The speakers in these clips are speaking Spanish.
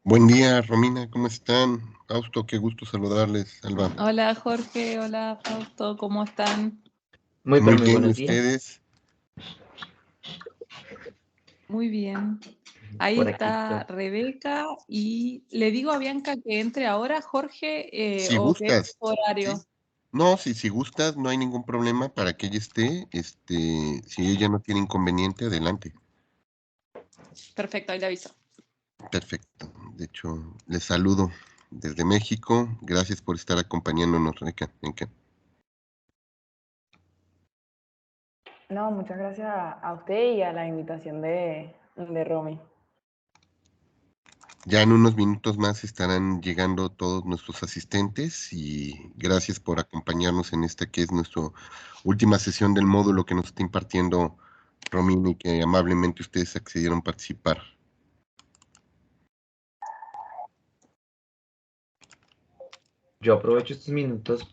Buen día, Romina, ¿cómo están? Fausto, qué gusto saludarles, Alba. Hola Jorge, hola Fausto, ¿cómo están? Muy bien, ¿y buenos días. ustedes? Muy bien. Ahí Por está aquí, Rebeca y le digo a Bianca que entre ahora, Jorge, Si o que es gustas, su horario. ¿sí? No, si gustas, no hay ningún problema para que ella esté, si ella no tiene inconveniente, adelante. Perfecto, ahí le aviso. Perfecto. De hecho, les saludo desde México. Gracias por estar acompañándonos, Rebeca. No, muchas gracias a usted y a la invitación de Romy. Ya en unos minutos más estarán llegando todos nuestros asistentes y gracias por acompañarnos en esta que es nuestra última sesión del módulo que nos está impartiendo Romina y que amablemente ustedes accedieron a participar. yo aprovecho estos minutos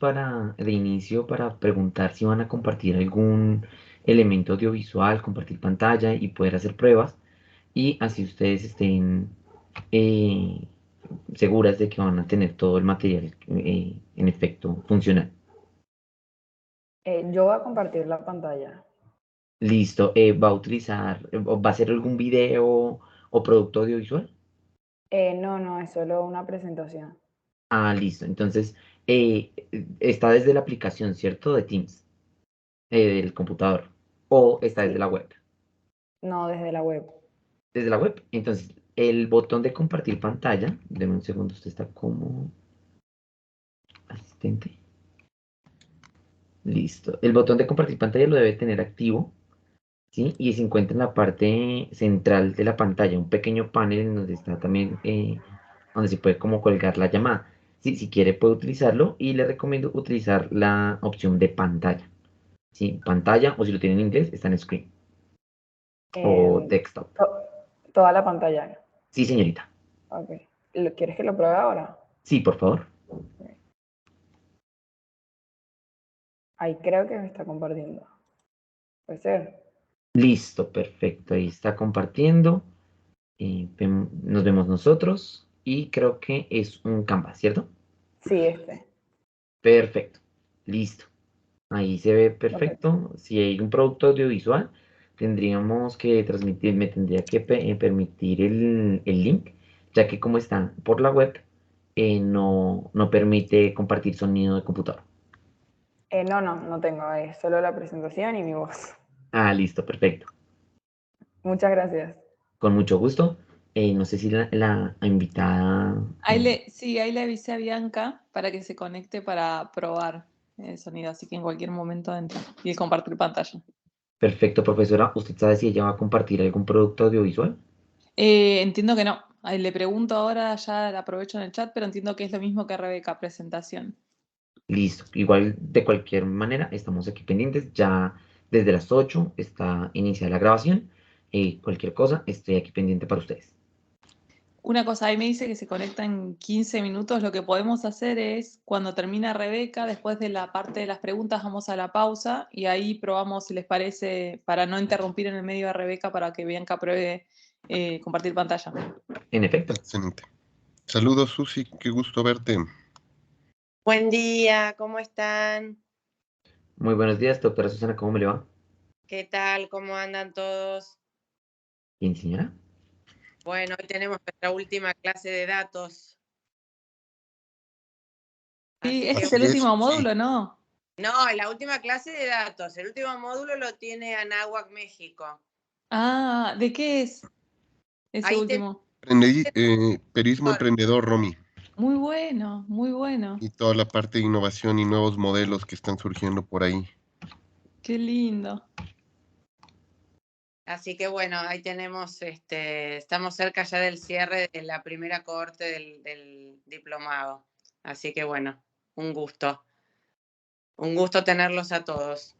de inicio para preguntar si van a compartir algún elemento audiovisual, compartir pantalla y poder hacer pruebas. Y así ustedes estén eh, seguras de que van a tener todo el material en efecto funcional. Yo voy a compartir la pantalla. Listo. ¿Va a ser algún video o producto audiovisual? No, es solo una presentación. Ah, listo. Entonces, eh, está desde la aplicación, ¿cierto? De Teams, del computador. O está desde Sí, la web. no, desde la web. Desde la web. Entonces, el botón de compartir pantalla, deme un segundo, usted está como asistente. Listo. El botón de compartir pantalla lo debe tener activo, ¿sí? Y se encuentra en la parte central de la pantalla, un pequeño panel en donde está también, donde se puede como colgar la llamada. Sí, si quiere puede utilizarlo y le recomiendo utilizar la opción de pantalla. ¿Sí? Pantalla, o si lo tiene en inglés, está en screen o Eh, desktop. Toda la pantalla. Sí, señorita. Ok. ¿Quieres que lo pruebe ahora? Sí, por favor. Ahí creo que me está compartiendo. Puede ser. Listo, perfecto. Ahí está compartiendo. Nos vemos nosotros y creo que es un Canvas, ¿cierto? Sí, este. Perfecto. Listo. Ahí se ve Ok. perfecto. Si hay un producto audiovisual, tendríamos que transmitir, me tendría que permitir el link, ya que como está por la web, no permite compartir sonido de computador. No tengo. Es solo la presentación y mi voz. Ah, listo, perfecto. Muchas gracias. Con mucho gusto. No sé si la invitada. Sí, ahí le avisé a Bianca para que se conecte para probar el sonido, así que en cualquier momento entra y compartir pantalla. Perfecto, profesora. ¿Usted sabe si ella va a compartir algún producto audiovisual? Entiendo que no. Ahí le pregunto ahora, ya la aprovecho en el chat, pero entiendo que es lo mismo que Rebeca, presentación. Listo. Igual, de cualquier manera, estamos aquí pendientes. Ya desde las 8 está iniciada la grabación. Cualquier cosa, estoy aquí pendiente para ustedes. Una cosa, ahí me dice que se conecta en 15 minutos. Lo que podemos hacer es, cuando termina Rebeca, después de la parte de las preguntas, vamos a la pausa y ahí probamos, si les parece, para no interrumpir en el medio a Rebeca, para que Bianca pruebe compartir pantalla. En efecto. Excelente. Saludos, Susi, qué gusto verte. Buen día, ¿cómo están? Muy buenos días, doctora Susana, ¿cómo me le va? ¿Qué tal? ¿Cómo andan todos? Bien, señora. Bueno, hoy tenemos nuestra última clase de datos. Sí, Así este que, es el Así es, último sí. módulo, ¿no? no, la última clase de datos. El último módulo lo tiene Anáhuac, México. Ah, ¿de qué es ese Ahí último? Periodismo emprendedor, Romy, Muy bueno, muy bueno. y toda la parte de innovación y nuevos modelos que están surgiendo por ahí. Qué lindo. Así que bueno, ahí tenemos, estamos cerca ya del cierre de la primera cohorte del diplomado. Así que bueno, un gusto. Un gusto tenerlos a todos.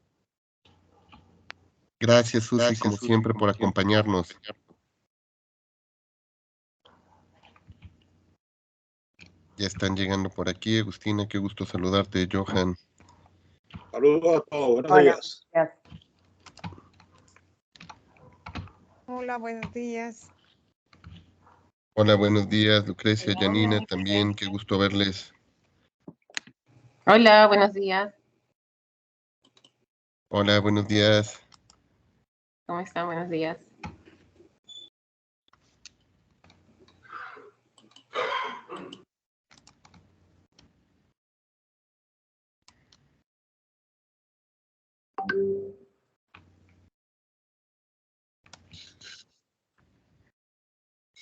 Gracias, Susi, como siempre, por acompañarnos. Ya están llegando por aquí, Agustina, qué gusto saludarte, Johan. Saludos a todos, buenos Hola, días. gracias. Hola, buenos días. Hola, buenos días, Lucrecia, Hola, Janina, hola. también, qué gusto verles. Hola, buenos días. Hola, buenos días. ¿Cómo están? Buenos días.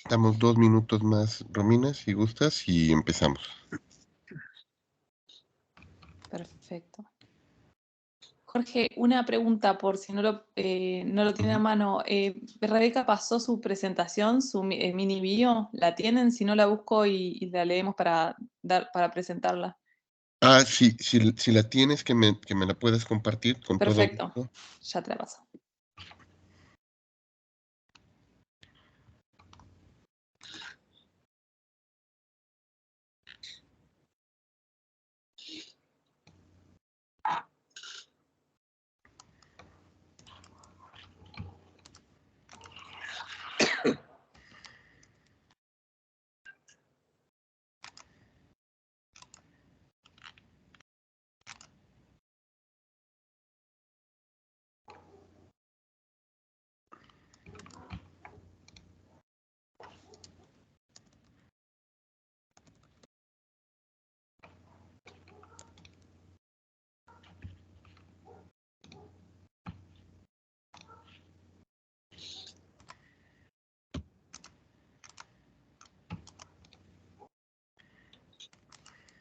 Damos 2 minutos más, Romina, si gustas, y empezamos. Perfecto. Jorge, una pregunta por si no lo tiene a mano. Rebeca pasó su presentación, su mini bio. ¿La tienen? Si no, la busco y la leemos para presentarla. Ah, sí, si la tienes, que me la puedas compartir con todo Perfecto, gusto. ya te la paso.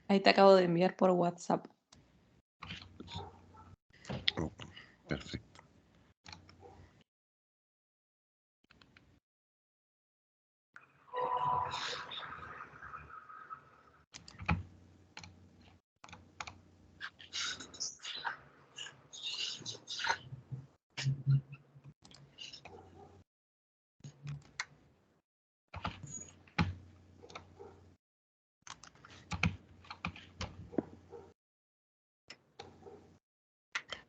Ahí te acabo de enviar por WhatsApp. Ok, perfecto.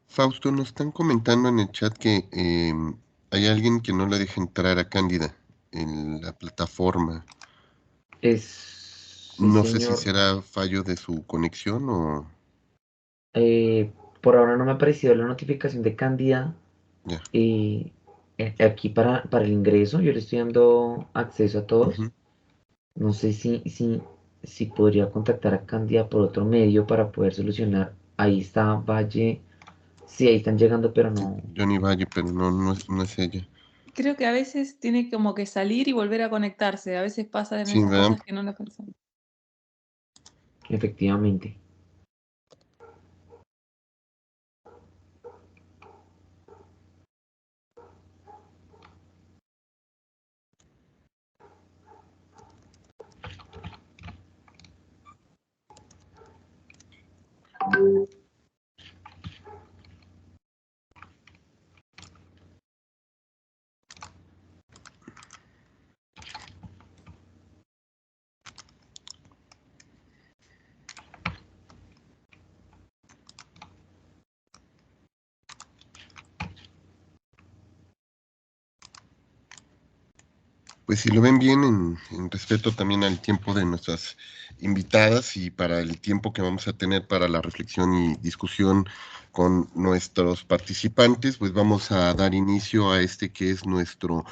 Fausto, nos están comentando en el chat que hay alguien que no le deja entrar a Cándida en la plataforma. Sí, No sé si señor. será fallo de su conexión o... Por ahora no me ha aparecido la notificación de Cándida. Ya. Aquí para el ingreso, yo le estoy dando acceso a todos. Ujú. No sé si podría contactar a Cándida por otro medio para poder solucionar. Ahí está Valle. Sí, ahí están llegando, pero no. Johnny Valle, pero no es ella. Creo que a veces tiene como que salir y volver a conectarse. A veces pasan Sí, esas ¿verdad? cosas que no las pensamos. Efectivamente. Pues si lo ven bien, en respeto también al tiempo de nuestras invitadas y para el tiempo que vamos a tener para la reflexión y discusión con nuestros participantes, pues vamos a dar inicio a este que es nuestro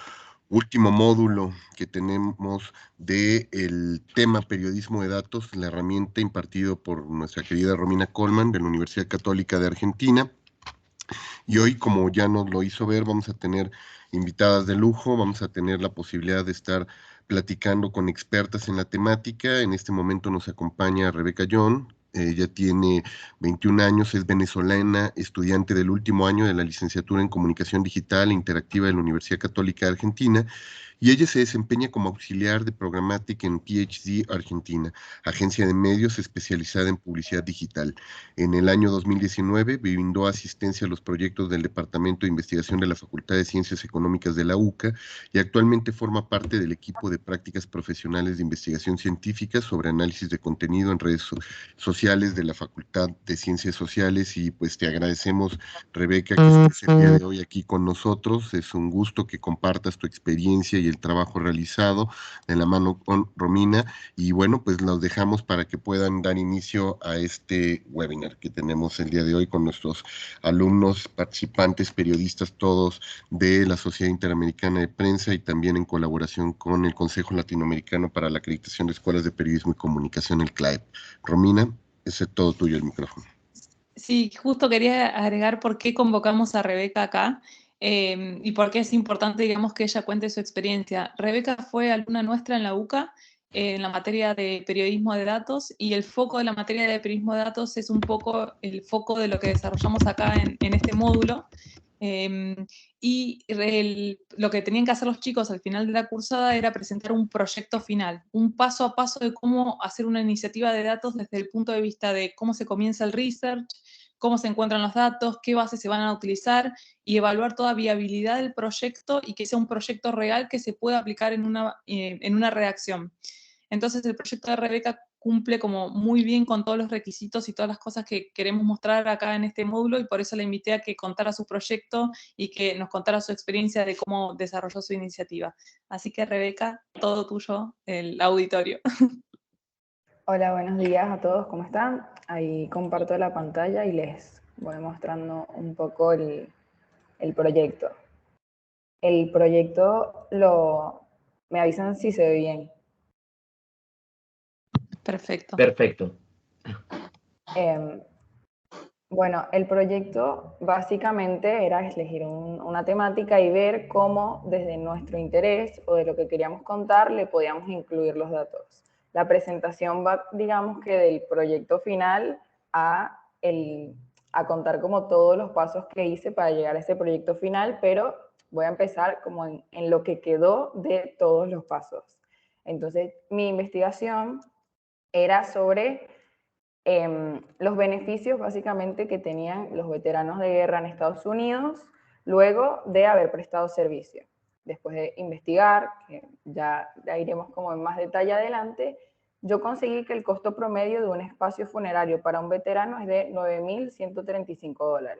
último módulo que tenemos de el tema periodismo de datos, la herramienta impartido por nuestra querida Romina Coleman de la Universidad Católica de Argentina. Y hoy, como ya nos lo hizo ver, vamos a tener invitadas de lujo, vamos a tener la posibilidad de estar platicando con expertas en la temática. En este momento nos acompaña Rebeca John. Ella tiene 21 años, es venezolana, estudiante del último año de la licenciatura en Comunicación Digital e Interactiva de la Universidad Católica de Argentina y ella se desempeña como auxiliar de Programmatic en PhD Argentina, agencia de medios especializada en publicidad digital. En el año 2019 brindó asistencia a los proyectos del Departamento de Investigación de la Facultad de Ciencias Económicas de la UCA y actualmente forma parte del equipo de prácticas profesionales de investigación científica sobre análisis de contenido en redes sociales de la Facultad de Ciencias Sociales. Y pues te agradecemos, Rebeca, que estés el día de hoy aquí con nosotros. Es un gusto que compartas tu experiencia y el trabajo realizado de la mano con Romina. Y bueno, pues los dejamos para que puedan dar inicio a este webinar que tenemos el día de hoy con nuestros alumnos, participantes, periodistas, todos de la Sociedad Interamericana de Prensa y también en colaboración con el Consejo Latinoamericano para la Acreditación de Escuelas de Periodismo y Comunicación, el CLAEP. Romina, ese es todo tuyo el micrófono. Sí, justo quería agregar por qué convocamos a Rebeca acá y por qué es importante, digamos, que ella cuente su experiencia. Rebeca fue alumna nuestra en la UCA en la materia de periodismo de datos, y el foco de la materia de periodismo de datos es un poco el foco de lo que desarrollamos acá en este módulo. Lo que tenían que hacer los chicos al final de la cursada era presentar un proyecto final, un paso a paso de cómo hacer una iniciativa de datos desde el punto de vista de cómo se comienza el research, cómo se encuentran los datos, qué bases se van a utilizar, y evaluar toda viabilidad del proyecto y que sea un proyecto real que se pueda aplicar en una redacción. Entonces el proyecto de Rebeca cumple como muy bien con todos los requisitos y todas las cosas que queremos mostrar acá en este módulo, y por eso la invité a que contara su proyecto y que nos contara su experiencia de cómo desarrolló su iniciativa. Así que Rebeca, todo tuyo, el auditorio. Hola, buenos días a todos, ¿cómo están? Ahí comparto la pantalla y les voy mostrando un poco el proyecto. El proyecto me avisan si se ve bien. Perfecto. Perfecto. Bueno, el proyecto básicamente era elegir una temática y ver cómo desde nuestro interés o de lo que queríamos contar le podíamos incluir los datos. La presentación va, digamos que del proyecto final a contar como todos los pasos que hice para llegar a ese proyecto final, pero voy a empezar como en lo que quedó de todos los pasos. Entonces, mi investigación era sobre los beneficios básicamente que tenían los veteranos de guerra en Estados Unidos luego de haber prestado servicio. Después de investigar, que ya iremos como en más detalle adelante, yo conseguí que el costo promedio de un espacio funerario para un veterano es de $9.135.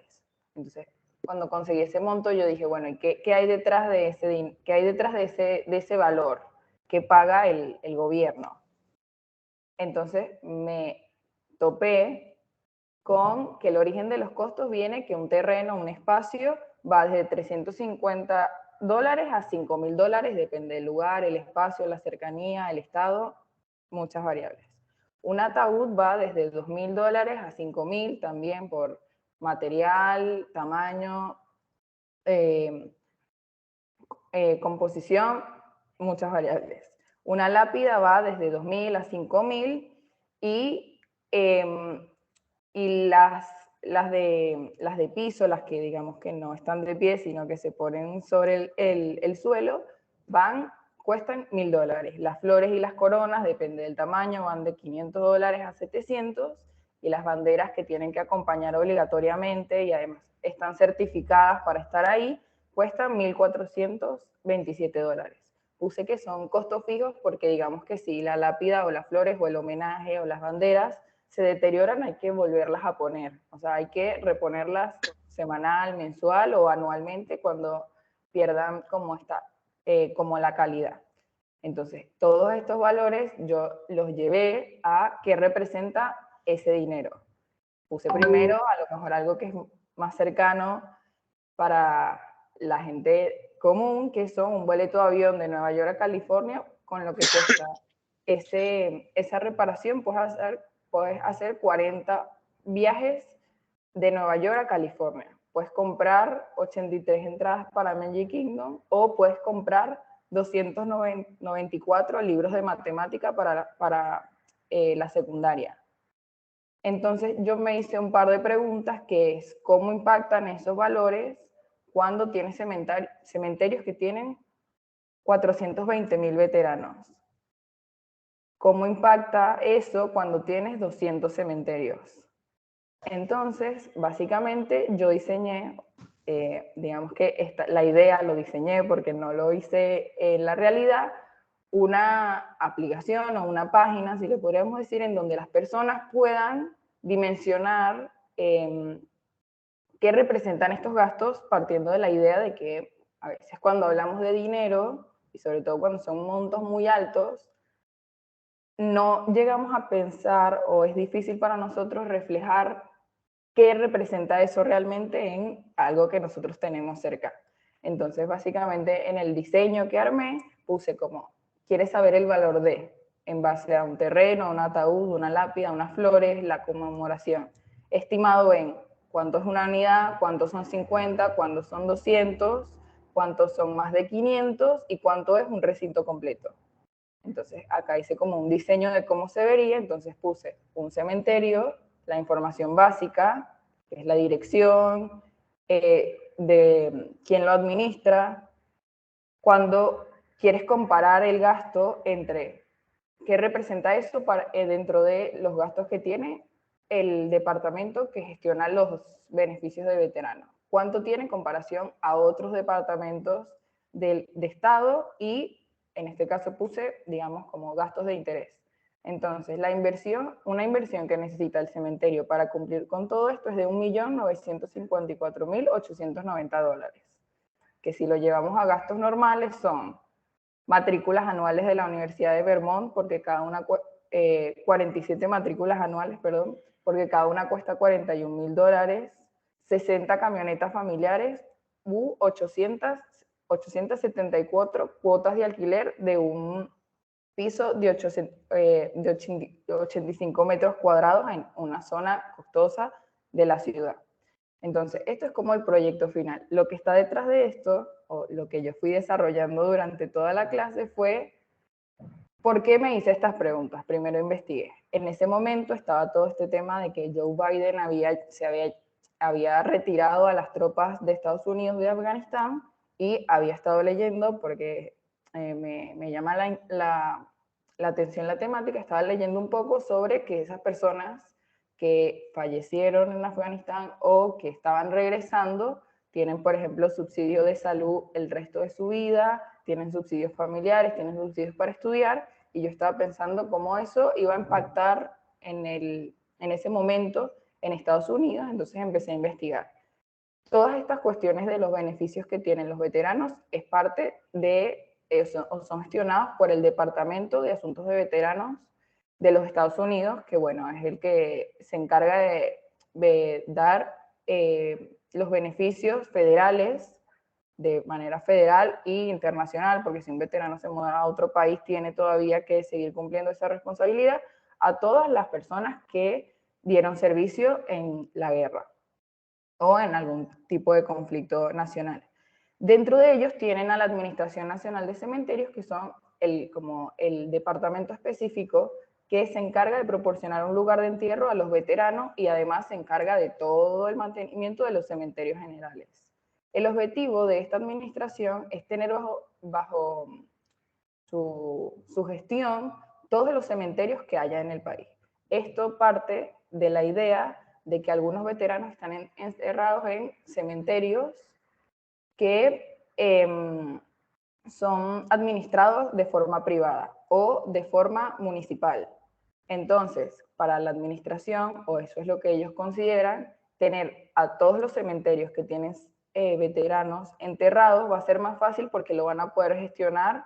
Entonces, cuando conseguí ese monto, yo dije, bueno, ¿y qué hay detrás de ese valor que paga el gobierno? Entonces, me topé con que el origen de los costos viene que un terreno, un espacio, va desde $350 a $5.000, depende del lugar, el espacio, la cercanía, el estado, muchas variables. Un ataúd va desde $2.000 a $5.000 también por material, tamaño, composición, muchas variables. Una lápida va desde 2.000 a 5.000 y las de piso, las que digamos que no están de pie, sino que se ponen sobre el suelo, cuestan $1.000. Las flores y las coronas, depende del tamaño, van de $500 a 700, y las banderas que tienen que acompañar obligatoriamente y además están certificadas para estar ahí, cuestan $1.427. Puse que son costos fijos porque digamos que si la lápida o las flores o el homenaje o las banderas se deterioran, hay que volverlas a poner. O sea, hay que reponerlas semanal, mensual o anualmente cuando pierdan como la calidad. Entonces, todos estos valores yo los llevé a qué representa ese dinero. Puse primero a lo mejor algo que es más cercano para la gente común, que son un boleto de avión de Nueva York a California, con lo que cuesta esa reparación, puedes hacer 40 viajes de Nueva York a California. Puedes comprar 83 entradas para Magic Kingdom o puedes comprar 294 libros de matemática para la secundaria. Entonces yo me hice un par de preguntas, que es cómo impactan esos valores cuando tienes cementerios que tienen 420.000 veteranos. ¿Cómo impacta eso cuando tienes 200 cementerios? Entonces, básicamente yo diseñé, digamos que la idea lo diseñé porque no lo hice en la realidad, una aplicación o una página, si le podríamos decir, en donde las personas puedan dimensionar qué representan estos gastos, partiendo de la idea de que a veces cuando hablamos de dinero, y sobre todo cuando son montos muy altos, no llegamos a pensar, o es difícil para nosotros reflejar qué representa eso realmente en algo que nosotros tenemos cerca. Entonces, básicamente, en el diseño que armé, puse como, ¿quieres saber el valor de? En base a un terreno, un ataúd, una lápida, unas flores, la conmemoración. Estimado en cuánto es una unidad, cuántos son 50, cuántos son 200, cuántos son más de 500 y cuánto es un recinto completo. Entonces, acá hice como un diseño de cómo se vería, entonces puse un cementerio, la información básica, que es la dirección, de quién lo administra. Cuando quieres comparar el gasto entre qué representa esto dentro de los gastos que tiene el departamento que gestiona los beneficios de veteranos. ¿Cuánto tiene en comparación a otros departamentos de Estado? Y en este caso puse, digamos, como gastos de interés. Entonces, una inversión que necesita el cementerio para cumplir con todo esto es de $1.954.890, que si lo llevamos a gastos normales son matrículas anuales de la Universidad de Vermont, porque cada una, 47 matrículas anuales, perdón, porque cada una cuesta $41.000, 60 camionetas familiares u 874 cuotas de alquiler de un piso de 85 metros cuadrados en una zona costosa de la ciudad. Entonces, esto es como el proyecto final. Lo que está detrás de esto, o lo que yo fui desarrollando durante toda la clase fue, ¿por qué me hice estas preguntas? Primero investigué. En ese momento estaba todo este tema de que Joe Biden había retirado a las tropas de Estados Unidos de Afganistán y había estado leyendo, porque me llama la atención la temática, estaba leyendo un poco sobre que esas personas que fallecieron en Afganistán o que estaban regresando tienen, por ejemplo, subsidio de salud el resto de su vida, tienen subsidios familiares, tienen subsidios para estudiar, y yo estaba pensando cómo eso iba a impactar en ese momento en Estados Unidos, entonces empecé a investigar. Todas estas cuestiones de los beneficios que tienen los veteranos es parte de eso, o son gestionados por el Departamento de Asuntos de Veteranos de los Estados Unidos, que bueno, es el que se encarga de dar los beneficios federales de manera federal e internacional, porque si un veterano se muda a otro país tiene todavía que seguir cumpliendo esa responsabilidad, a todas las personas que dieron servicio en la guerra o en algún tipo de conflicto nacional. Dentro de ellos tienen a la Administración Nacional de Cementerios, que son como el departamento específico que se encarga de proporcionar un lugar de entierro a los veteranos y además se encarga de todo el mantenimiento de los cementerios generales. El objetivo de esta administración es tener bajo su gestión todos los cementerios que haya en el país. Esto parte de la idea de que algunos veteranos están encerrados en cementerios que son administrados de forma privada o de forma municipal. Entonces, para la administración, o eso es lo que ellos consideran, tener a todos los cementerios que tienen veteranos enterrados va a ser más fácil porque lo van a poder gestionar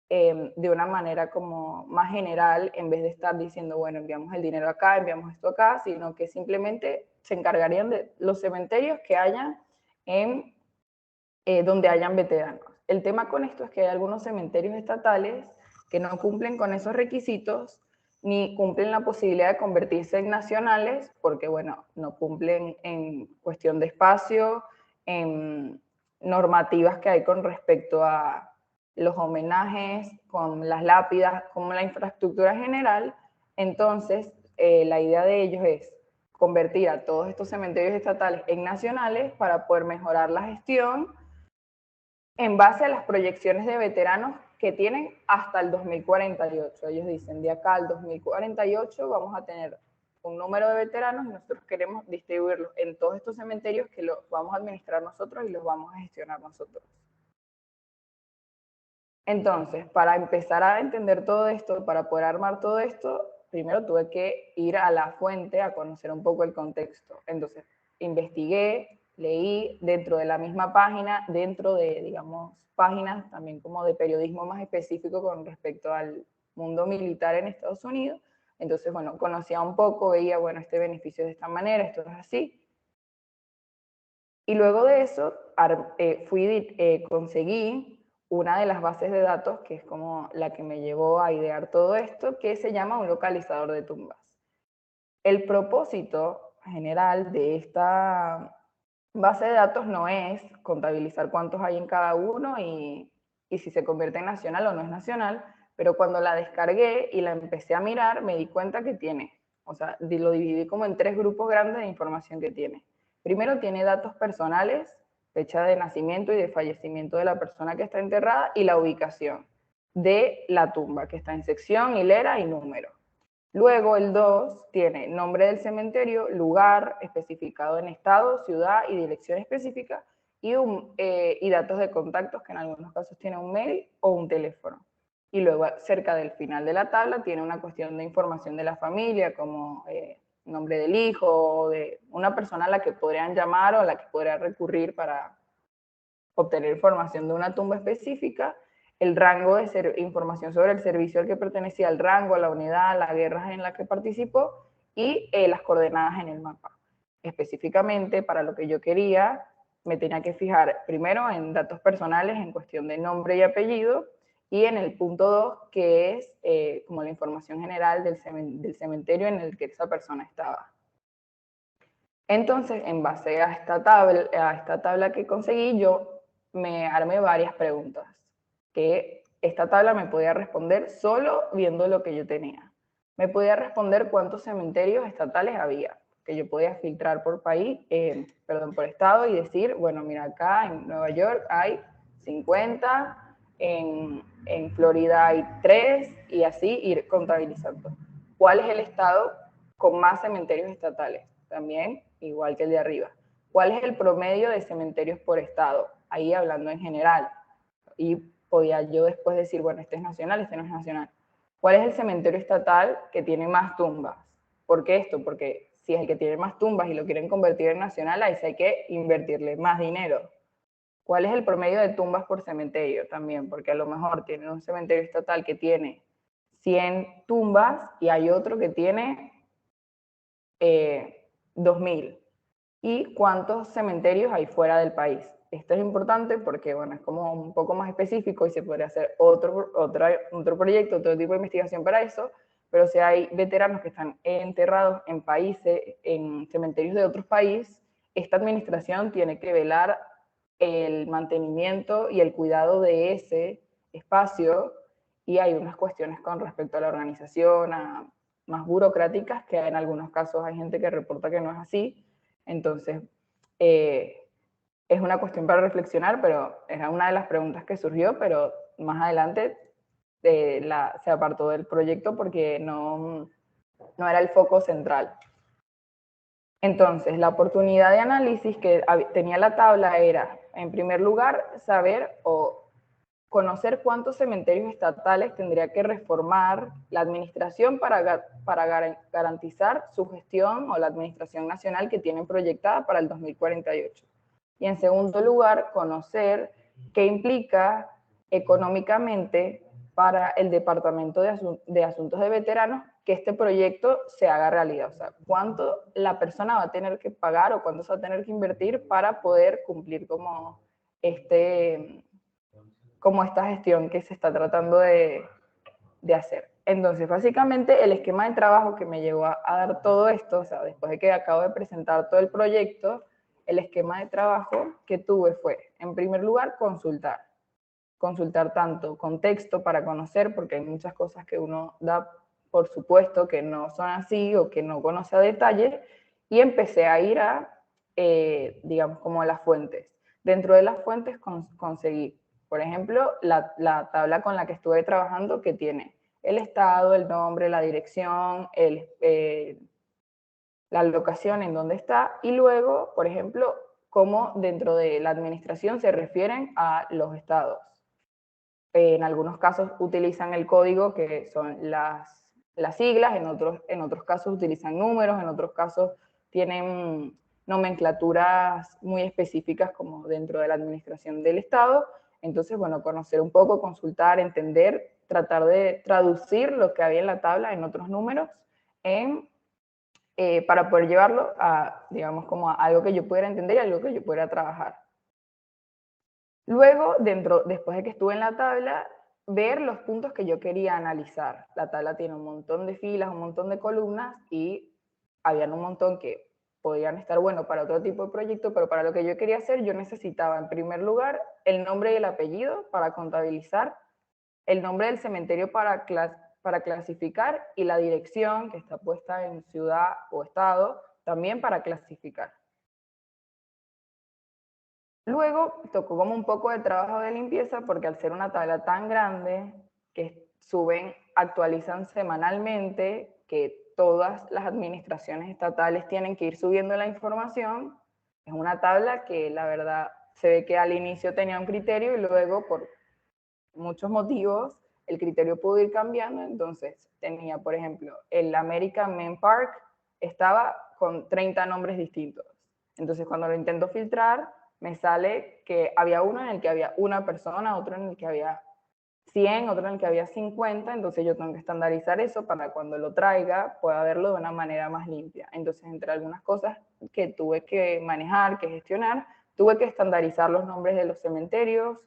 de una manera como más general, en vez de estar diciendo, bueno, enviamos el dinero acá, enviamos esto acá, sino que simplemente se encargarían de los cementerios que hayan en donde hayan veteranos. El tema con esto es que hay algunos cementerios estatales que no cumplen con esos requisitos ni cumplen la posibilidad de convertirse en nacionales porque, bueno, no cumplen en cuestión de espacio, en normativas que hay con respecto a los homenajes, con las lápidas, con la infraestructura general. Entonces, la idea de ellos es convertir a todos estos cementerios estatales en nacionales para poder mejorar la gestión en base a las proyecciones de veteranos que tienen hasta el 2048. Ellos dicen, de acá al 2048 vamos a tener un número de veteranos y nosotros queremos distribuirlos en todos estos cementerios que los vamos a administrar nosotros y los vamos a gestionar nosotros. Entonces, para empezar a entender todo esto, para poder armar todo esto, primero tuve que ir a la fuente a conocer un poco el contexto. Entonces, investigué, leí dentro de la misma página, dentro de, digamos, páginas también como de periodismo más específico con respecto al mundo militar en Estados Unidos. Entonces, bueno, conocía un poco, veía, bueno, este beneficio de esta manera, esto es así. Y luego de eso, conseguí una de las bases de datos, que es como la que me llevó a idear todo esto, que se llama un localizador de tumbas. El propósito general de esta base de datos no es contabilizar cuántos hay en cada uno y si se convierte en nacional o no es nacional, pero cuando la descargué y la empecé a mirar, me di cuenta que tiene, o sea, lo dividí como en 3 grupos grandes de información que tiene. Primero tiene datos personales, fecha de nacimiento y de fallecimiento de la persona que está enterrada y la ubicación de la tumba, que está en sección, hilera y número. Luego el 2 tiene nombre del cementerio, lugar especificado en estado, ciudad y dirección específica y datos de contactos que en algunos casos tiene un mail o un teléfono. Y luego cerca del final de la tabla tiene una cuestión de información de la familia como nombre del hijo o de una persona a la que podrían llamar o a la que podrían recurrir para obtener información de una tumba específica, el rango de información sobre el servicio al que pertenecía, el rango, la unidad, la guerra en la que participó y las coordenadas en el mapa. Específicamente, para lo que yo quería, me tenía que fijar primero en datos personales en cuestión de nombre y apellido y en el punto 2, que es como la información general del cementerio en el que esa persona estaba. Entonces, en base a esta tabla que conseguí, yo me armé varias preguntas que esta tabla me podía responder solo viendo lo que yo tenía. Me podía responder cuántos cementerios estatales había, que yo podía filtrar por país, por estado y decir, bueno, mira, acá en Nueva York hay 50, en Florida hay 3 y así ir contabilizando. ¿Cuál es el estado con más cementerios estatales? También, igual que el de arriba. ¿Cuál es el promedio de cementerios por estado? Ahí hablando en general. Y podía yo después decir, bueno, este es nacional, este no es nacional. ¿Cuál es el cementerio estatal que tiene más tumbas? ¿Por qué esto? Porque si es el que tiene más tumbas y lo quieren convertir en nacional, ahí sí hay que invertirle más dinero. ¿Cuál es el promedio de tumbas por cementerio? También, porque a lo mejor tienen un cementerio estatal que tiene 100 tumbas y hay otro que tiene 2000. ¿Y cuántos cementerios hay fuera del país? Esto es importante porque, bueno, es como un poco más específico y se podría hacer otro proyecto, otro tipo de investigación para eso, pero si hay veteranos que están enterrados en países, en cementerios de otros países, esta administración tiene que velar el mantenimiento y el cuidado de ese espacio y hay unas cuestiones con respecto a la organización, más burocráticas, que en algunos casos hay gente que reporta que no es así. Entonces, es una cuestión para reflexionar, pero era una de las preguntas que surgió, pero más adelante se apartó del proyecto porque no era el foco central. Entonces, la oportunidad de análisis que tenía la tabla era, en primer lugar, saber o conocer cuántos cementerios estatales tendría que reformar la administración para garantizar su gestión o la administración nacional que tienen proyectada para el 2048. Y en segundo lugar, conocer qué implica económicamente para el Departamento de Asuntos de Veteranos que este proyecto se haga realidad. O sea, cuánto la persona va a tener que pagar o cuánto se va a tener que invertir para poder cumplir como esta gestión que se está tratando de hacer. Entonces, básicamente, el esquema de trabajo que me llevó a dar todo esto, o sea, después de que acabo de presentar todo el proyecto, el esquema de trabajo que tuve fue, en primer lugar, consultar tanto contexto para conocer, porque hay muchas cosas que uno da por supuesto que no son así o que no conoce a detalle, y empecé a ir a, digamos, como a las fuentes. Dentro de las fuentes conseguí Por ejemplo, la tabla con la que estuve trabajando, que tiene el estado, el nombre, la dirección, la locación en donde está, y luego, por ejemplo, cómo dentro de la administración se refieren a los estados. En algunos casos utilizan el código, que son las siglas, en otros casos utilizan números, en otros casos tienen nomenclaturas muy específicas como dentro de la administración del Estado. Entonces, bueno, conocer un poco, consultar, entender, tratar de traducir lo que había en la tabla en otros números para poder llevarlo a, digamos, como a algo que yo pudiera entender y algo que yo pudiera trabajar. Luego, después de que estuve en la tabla, ver los puntos que yo quería analizar. La tabla tiene un montón de filas, un montón de columnas, y habían un montón que podían estar buenos para otro tipo de proyecto, pero para lo que yo quería hacer, yo necesitaba, en primer lugar, el nombre y el apellido para contabilizar, el nombre del cementerio para clasificar, y la dirección, que está puesta en ciudad o estado, también para clasificar. Luego tocó como un poco de trabajo de limpieza, porque al ser una tabla tan grande que actualizan semanalmente, que todas las administraciones estatales tienen que ir subiendo la información, es una tabla que la verdad se ve que al inicio tenía un criterio y luego por muchos motivos el criterio pudo ir cambiando. Entonces tenía, por ejemplo, el American Men Park estaba con 30 nombres distintos. Entonces cuando lo intento filtrar, me sale que había uno en el que había una persona, otro en el que había 100, otro en el que había 50, entonces yo tengo que estandarizar eso para cuando lo traiga pueda verlo de una manera más limpia. Entonces, entre algunas cosas que tuve que manejar, que gestionar, tuve que estandarizar los nombres de los cementerios,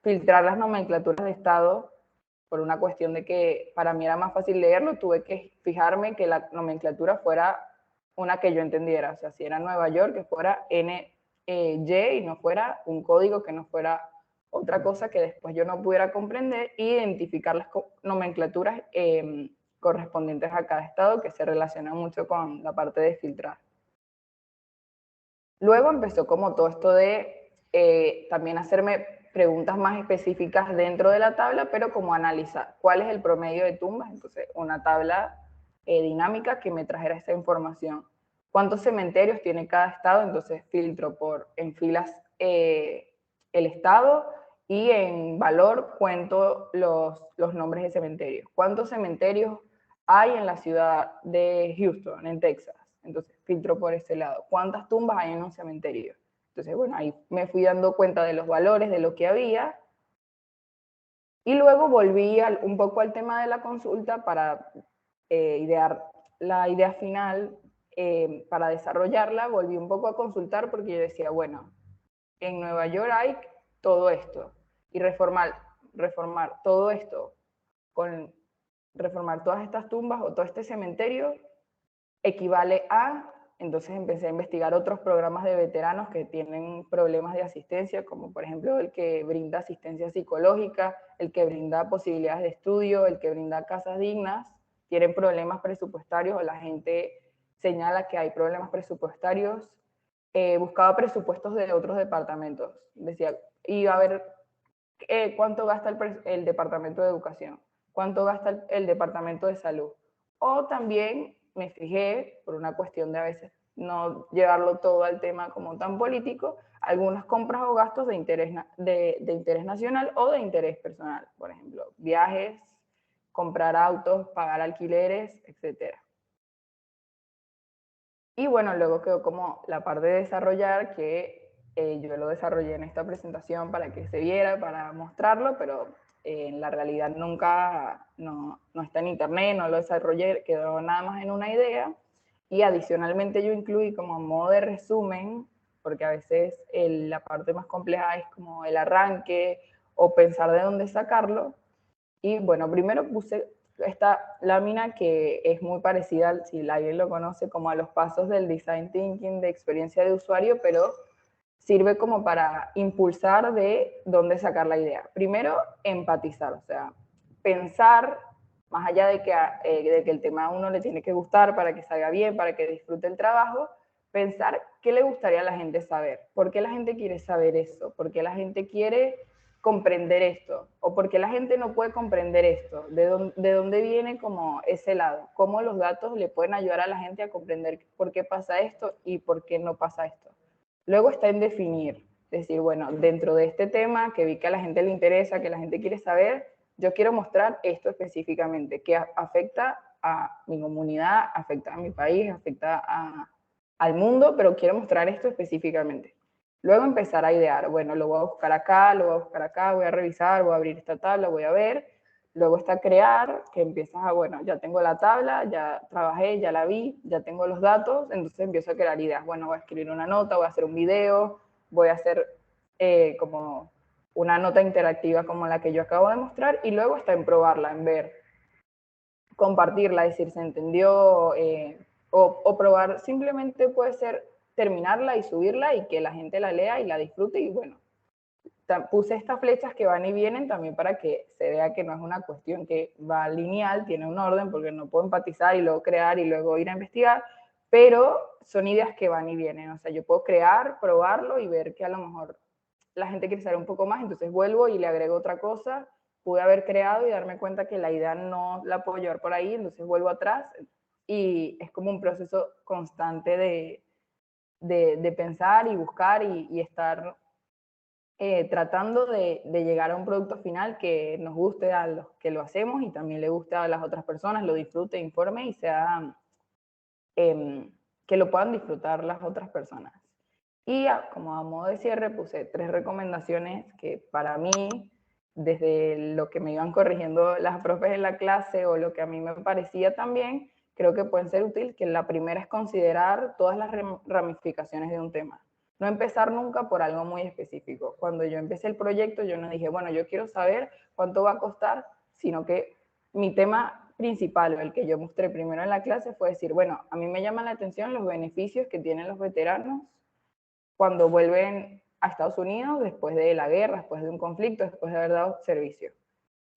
filtrar las nomenclaturas de estado, por una cuestión de que para mí era más fácil leerlo, tuve que fijarme que la nomenclatura fuera una que yo entendiera, o sea, si era Nueva York, que fuera NY y no fuera un código, que no fuera otra cosa que después yo no pudiera comprender, e identificar las nomenclaturas correspondientes a cada estado, que se relaciona mucho con la parte de filtrar. Luego empezó como todo esto de también hacerme preguntas más específicas dentro de la tabla, pero como analizar cuál es el promedio de tumbas. Entonces, una tabla dinámica que me trajera esa información. ¿Cuántos cementerios tiene cada estado? Entonces, filtro en filas el estado, y en valor cuento los nombres de cementerios. ¿Cuántos cementerios hay en la ciudad de Houston, en Texas? Entonces filtro por ese lado. ¿Cuántas tumbas hay en un cementerio? Entonces, bueno, ahí me fui dando cuenta de los valores, de lo que había, y luego volví un poco al tema de la consulta para idear la idea final. Para desarrollarla, volví un poco a consultar, porque yo decía, bueno, en Nueva York hay todo esto, y reformar todo esto, reformar todas estas tumbas o todo este cementerio equivale a... Entonces empecé a investigar otros programas de veteranos que tienen problemas de asistencia, como por ejemplo el que brinda asistencia psicológica, el que brinda posibilidades de estudio, el que brinda casas dignas. Tienen problemas presupuestarios, o la gente señala que hay problemas presupuestarios. Buscaba presupuestos de otros departamentos. Decía, iba a ver cuánto gasta el departamento de educación, cuánto gasta el departamento de salud. O también me fijé, por una cuestión de a veces no llevarlo todo al tema como tan político, algunas compras o gastos de interés nacional o de interés personal. Por ejemplo, viajes, comprar autos, pagar alquileres, etc. Y bueno, luego quedó como la parte de desarrollar, que yo lo desarrollé en esta presentación para que se viera, para mostrarlo, pero en la realidad nunca, no está en internet, no lo desarrollé, quedó nada más en una idea. Y adicionalmente yo incluí como modo de resumen, porque a veces la parte más compleja es como el arranque o pensar de dónde sacarlo. Y bueno, primero puse esta lámina que es muy parecida, si alguien lo conoce, como a los pasos del design thinking de experiencia de usuario, pero sirve como para impulsar de dónde sacar la idea. Primero, empatizar, o sea, pensar, más allá de que el tema a uno le tiene que gustar para que salga bien, para que disfrute el trabajo, pensar qué le gustaría a la gente saber, por qué la gente quiere saber eso, por qué la gente quiere comprender esto? ¿O por qué la gente no puede comprender esto? ¿De dónde viene como ese lado? ¿Cómo los datos le pueden ayudar a la gente a comprender por qué pasa esto y por qué no pasa esto? Luego está en definir, decir, bueno, dentro de este tema que vi que a la gente le interesa, que la gente quiere saber, yo quiero mostrar esto específicamente, que afecta a mi comunidad, afecta a mi país, afecta al mundo, pero quiero mostrar esto específicamente. Luego empezar a idear, bueno, lo voy a buscar acá, lo voy a buscar acá, voy a revisar, voy a abrir esta tabla, voy a ver. Luego está crear, que empiezas a, bueno, ya tengo la tabla, ya trabajé, ya la vi, ya tengo los datos, entonces empiezo a crear ideas. Bueno, voy a escribir una nota, voy a hacer un video, voy a hacer como una nota interactiva como la que yo acabo de mostrar, y luego está en probarla, en ver, compartirla, decir se entendió, o probar, simplemente puede ser terminarla y subirla y que la gente la lea y la disfrute, y bueno, puse estas flechas que van y vienen también para que se vea que no es una cuestión que va lineal, tiene un orden, porque no puedo empatizar y luego crear y luego ir a investigar, pero son ideas que van y vienen. O sea, yo puedo crear, probarlo y ver que a lo mejor la gente quiere saber un poco más, entonces vuelvo y le agrego otra cosa. Pude haber creado y darme cuenta que la idea no la puedo llevar por ahí, entonces vuelvo atrás, y es como un proceso constante de pensar y buscar y estar tratando de llegar a un producto final que nos guste a los que lo hacemos y también le guste a las otras personas, lo disfrute, informe y sea que lo puedan disfrutar las otras personas. Y como a modo de cierre puse 3 recomendaciones que para mí, desde lo que me iban corrigiendo las profes en la clase o lo que a mí me parecía también, creo que pueden ser útiles, que la primera es considerar todas las ramificaciones de un tema. No empezar nunca por algo muy específico. Cuando yo empecé el proyecto, yo no dije, bueno, yo quiero saber cuánto va a costar, sino que mi tema principal, el que yo mostré primero en la clase, fue decir, bueno, a mí me llaman la atención los beneficios que tienen los veteranos cuando vuelven a Estados Unidos después de la guerra, después de un conflicto, después de haber dado servicio.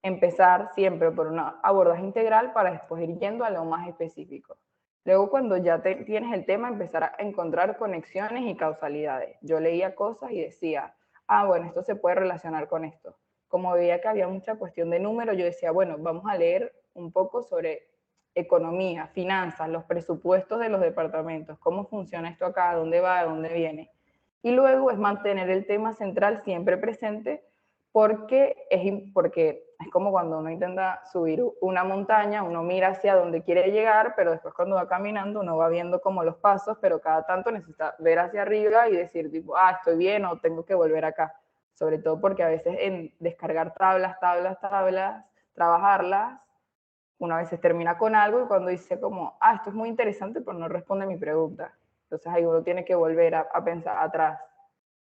Empezar siempre por un abordaje integral para después ir yendo a lo más específico. Luego, cuando ya tienes el tema, empezar a encontrar conexiones y causalidades. Yo leía cosas y decía, ah, bueno, esto se puede relacionar con esto. Como veía que había mucha cuestión de números, yo decía, bueno, vamos a leer un poco sobre economía, finanzas, los presupuestos de los departamentos, cómo funciona esto acá, dónde va, dónde viene. Y luego es mantener el tema central siempre presente, porque es como cuando uno intenta subir una montaña, uno mira hacia donde quiere llegar, pero después cuando va caminando uno va viendo como los pasos, pero cada tanto necesita ver hacia arriba y decir tipo, ah, estoy bien o tengo que volver acá. Sobre todo porque a veces en descargar tablas, trabajarlas, una vez se termina con algo y cuando dice como, ah, esto es muy interesante, pero no responde mi pregunta. Entonces ahí uno tiene que volver a pensar atrás.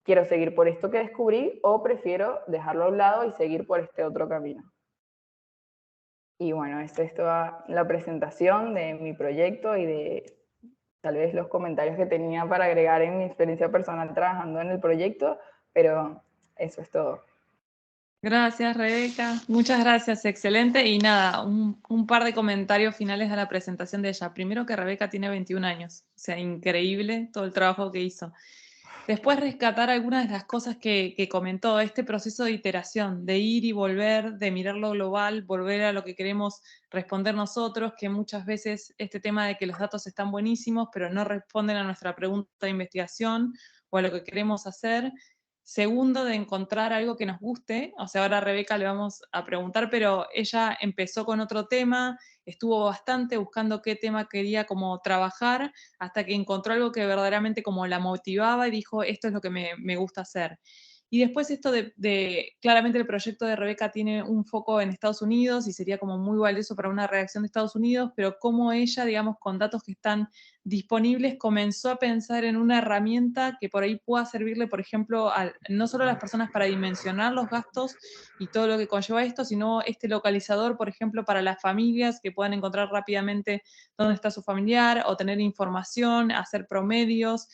¿Quiero seguir por esto que descubrí o prefiero dejarlo a un lado y seguir por este otro camino? Y bueno, esta es toda la presentación de mi proyecto y de tal vez los comentarios que tenía para agregar en mi experiencia personal trabajando en el proyecto, pero eso es todo. Gracias, Rebeca. Muchas gracias, excelente. Y nada, un par de comentarios finales a la presentación de ella. Primero que Rebeca tiene 21 años, o sea, increíble todo el trabajo que hizo. Después rescatar algunas de las cosas que comentó, este proceso de iteración, de ir y volver, de mirar lo global, volver a lo que queremos responder nosotros, que muchas veces este tema de que los datos están buenísimos, pero no responden a nuestra pregunta de investigación o a lo que queremos hacer. Segundo, de encontrar algo que nos guste. O sea, ahora a Rebeca le vamos a preguntar, pero ella empezó con otro tema, estuvo bastante buscando qué tema quería como trabajar, hasta que encontró algo que verdaderamente como la motivaba y dijo, esto es lo que me gusta hacer. Y después esto claramente el proyecto de Rebeca tiene un foco en Estados Unidos y sería como muy valioso para una redacción de Estados Unidos, pero como ella, digamos, con datos que están disponibles, comenzó a pensar en una herramienta que por ahí pueda servirle, por ejemplo, no solo a las personas para dimensionar los gastos y todo lo que conlleva esto, sino este localizador, por ejemplo, para las familias que puedan encontrar rápidamente dónde está su familiar o tener información, hacer promedios.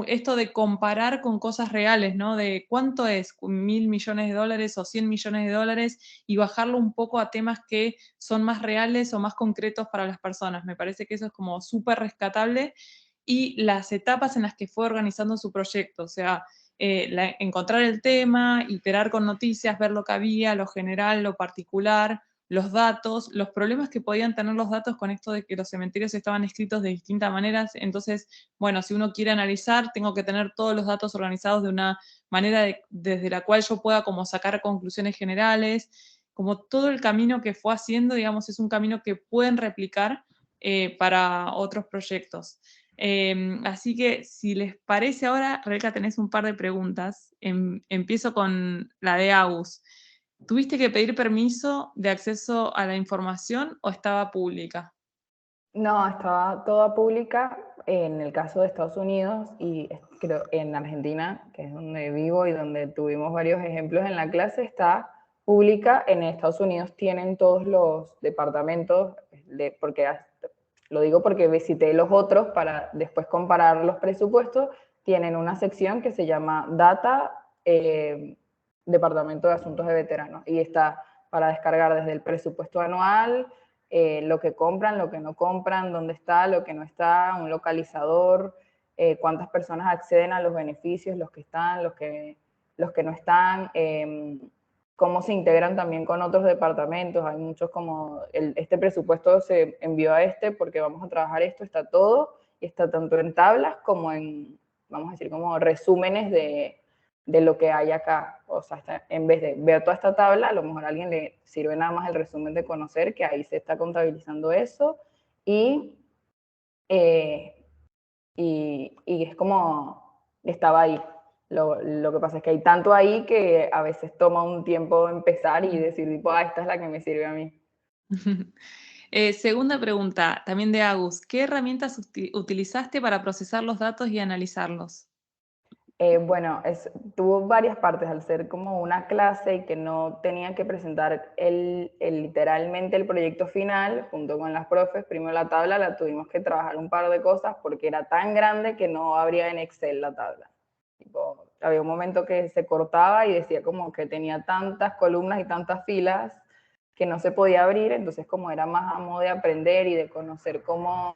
Esto de comparar con cosas reales, ¿no? De cuánto es 1.000 millones de dólares o 100 millones de dólares y bajarlo un poco a temas que son más reales o más concretos para las personas. Me parece que eso es como súper rescatable. Y las etapas en las que fue organizando su proyecto, o sea, encontrar el tema, iterar con noticias, ver lo que había, lo general, lo particular, los datos, los problemas que podían tener los datos con esto de que los cementerios estaban escritos de distintas maneras. Entonces, bueno, si uno quiere analizar, tengo que tener todos los datos organizados de una manera desde la cual yo pueda como sacar conclusiones generales, como todo el camino que fue haciendo, digamos, es un camino que pueden replicar para otros proyectos. Así que si les parece ahora, Rebeca, tenés un par de preguntas. Empiezo con la de Agus. ¿Tuviste que pedir permiso de acceso a la información o estaba pública? No, estaba toda pública en el caso de Estados Unidos y creo en Argentina, que es donde vivo y donde tuvimos varios ejemplos en la clase, está pública. En Estados Unidos tienen todos los departamentos, porque lo digo porque visité los otros para después comparar los presupuestos, tienen una sección que se llama Data, Departamento de Asuntos de Veteranos, y está para descargar desde el presupuesto anual, lo que compran, lo que no compran, dónde está, lo que no está, un localizador, cuántas personas acceden a los beneficios, los que están, los que no están, cómo se integran también con otros departamentos. Hay muchos como, este presupuesto se envió a porque vamos a trabajar esto, está todo, y está tanto en tablas como en, vamos a decir, como resúmenes de lo que hay acá. O sea, en vez de ver toda esta tabla, a lo mejor a alguien le sirve nada más el resumen de conocer que ahí se está contabilizando eso, y es como, estaba ahí. Lo que pasa es que hay tanto ahí que a veces toma un tiempo empezar y decir, tipo, esta es la que me sirve a mí. Segunda pregunta, también de Agus. ¿Qué herramientas utilizaste para procesar los datos y analizarlos? Bueno, tuvo varias partes, al ser como una clase y que no tenía que presentar literalmente el proyecto final junto con las profes. Primero la tabla la tuvimos que trabajar un par de cosas porque era tan grande que no abría en Excel la tabla. Tipo, había un momento que se cortaba y decía como que tenía tantas columnas y tantas filas que no se podía abrir, entonces como era más a modo de aprender y de conocer cómo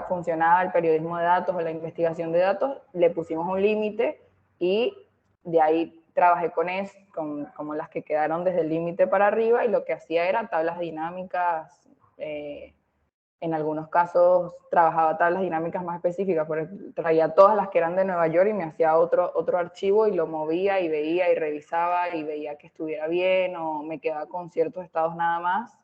funcionaba el periodismo de datos o la investigación de datos, le pusimos un límite y de ahí trabajé con como las que quedaron desde el límite para arriba, y lo que hacía era tablas dinámicas. En algunos casos trabajaba tablas dinámicas más específicas, porque traía todas las que eran de Nueva York y me hacía otro archivo y lo movía y veía y revisaba y veía que estuviera bien, o me quedaba con ciertos estados nada más,